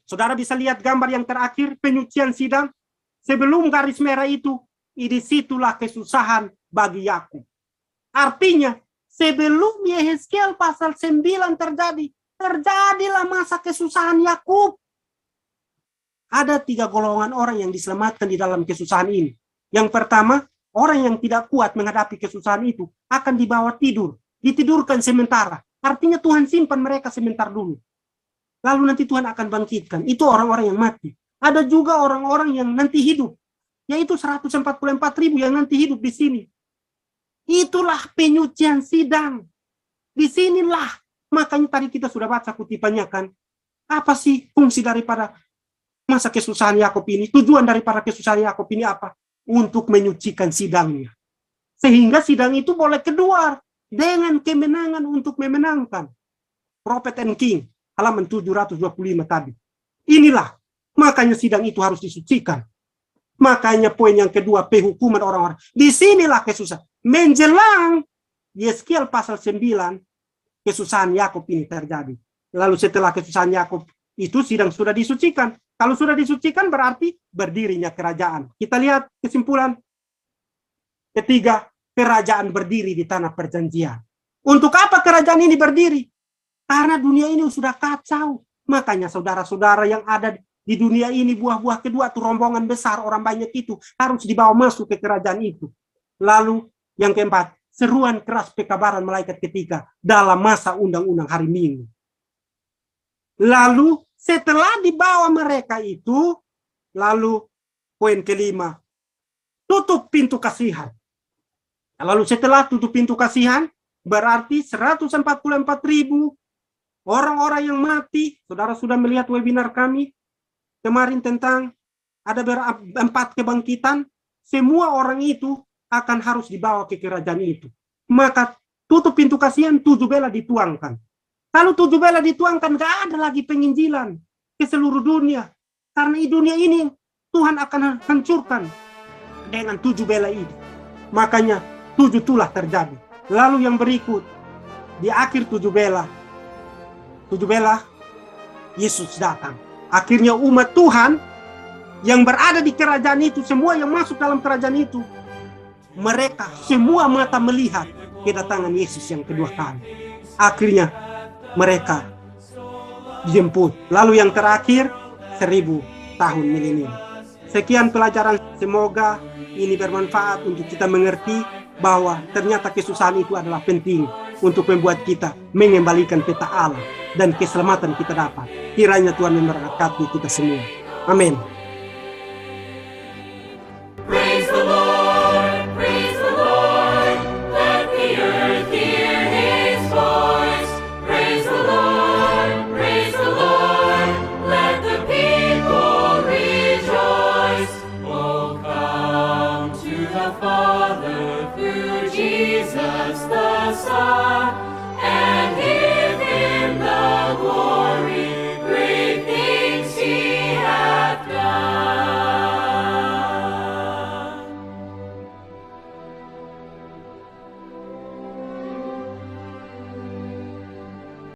Saudara bisa lihat gambar yang terakhir, penyucian sidang. Sebelum garis merah itu, disitulah kesusahan bagi Yakub. Artinya, sebelum Yeskiel pasal 9 terjadi, terjadilah masa kesusahan Yakub. Ada 3 golongan orang yang diselamatkan di dalam kesusahan ini. Yang pertama, orang yang tidak kuat menghadapi kesusahan itu akan dibawa tidur, ditidurkan sementara. Artinya Tuhan simpan mereka sebentar dulu. Lalu nanti Tuhan akan bangkitkan. Itu orang-orang yang mati. Ada juga orang-orang yang nanti hidup, yaitu 144.000 yang nanti hidup di sini. Itulah penyucian sidang. Di sinilah, makanya tadi kita sudah baca kutipannya kan. Apa sih fungsi daripada masa kesusahan Yakub ini? Tujuan daripada kesusahan Yakub ini apa? Untuk menyucikan sidangnya. Sehingga sidang itu boleh keluar dengan kemenangan untuk memenangkan. Prophet and King, halaman 725 tadi. Inilah, makanya sidang itu harus disucikan. Makanya poin yang kedua, penghukuman orang-orang. Disinilah kesusahan. Menjelang Yeskiel pasal 9, kesusahan Yakub ini terjadi. Lalu setelah kesusahan Yakub itu sidang sudah disucikan. Kalau sudah disucikan berarti berdirinya kerajaan. Kita lihat kesimpulan. Ketiga, kerajaan berdiri di tanah perjanjian. Untuk apa kerajaan ini berdiri? Karena dunia ini sudah kacau. Makanya saudara-saudara yang ada di dunia ini, buah-buah kedua, tuh rombongan besar, orang banyak itu harus dibawa masuk ke kerajaan itu. Lalu yang keempat, seruan keras pekabaran malaikat ketiga dalam masa undang-undang hari Minggu. Lalu setelah dibawa mereka itu, lalu poin kelima, tutup pintu kasihan. Lalu setelah tutup pintu kasihan, berarti 144.000 orang-orang yang mati. Saudara sudah melihat webinar kami kemarin tentang ada 4 kebangkitan. Semua orang itu akan harus dibawa ke kerajaan itu. Maka tutup pintu kasihan, 7 bela dituangkan. Kalau 7 bela dituangkan, gak ada lagi penginjilan ke seluruh dunia. Karena di dunia ini Tuhan akan hancurkan dengan 7 bela ini. Makanya 7 tulah terjadi. Lalu yang berikut, di akhir 7 bela, Yesus datang. Akhirnya umat Tuhan yang berada di kerajaan itu, semua yang masuk dalam kerajaan itu, mereka semua mata melihat kedatangan Yesus yang kedua kali. Akhirnya mereka dijemput. Lalu yang terakhir 1000 tahun milenium. Sekian pelajaran, semoga ini bermanfaat untuk kita mengerti bahwa ternyata kesusahan itu adalah penting untuk membuat kita mengembalikan peta Allah dan keselamatan kita dapat. Kiranya Tuhan memberkati kita semua. Amin. Praise the Lord, praise the Lord. Let the earth hear his voice. Praise the Lord, praise the Lord. Let the people rejoice. Oh, come to the Father through Jesus the Son.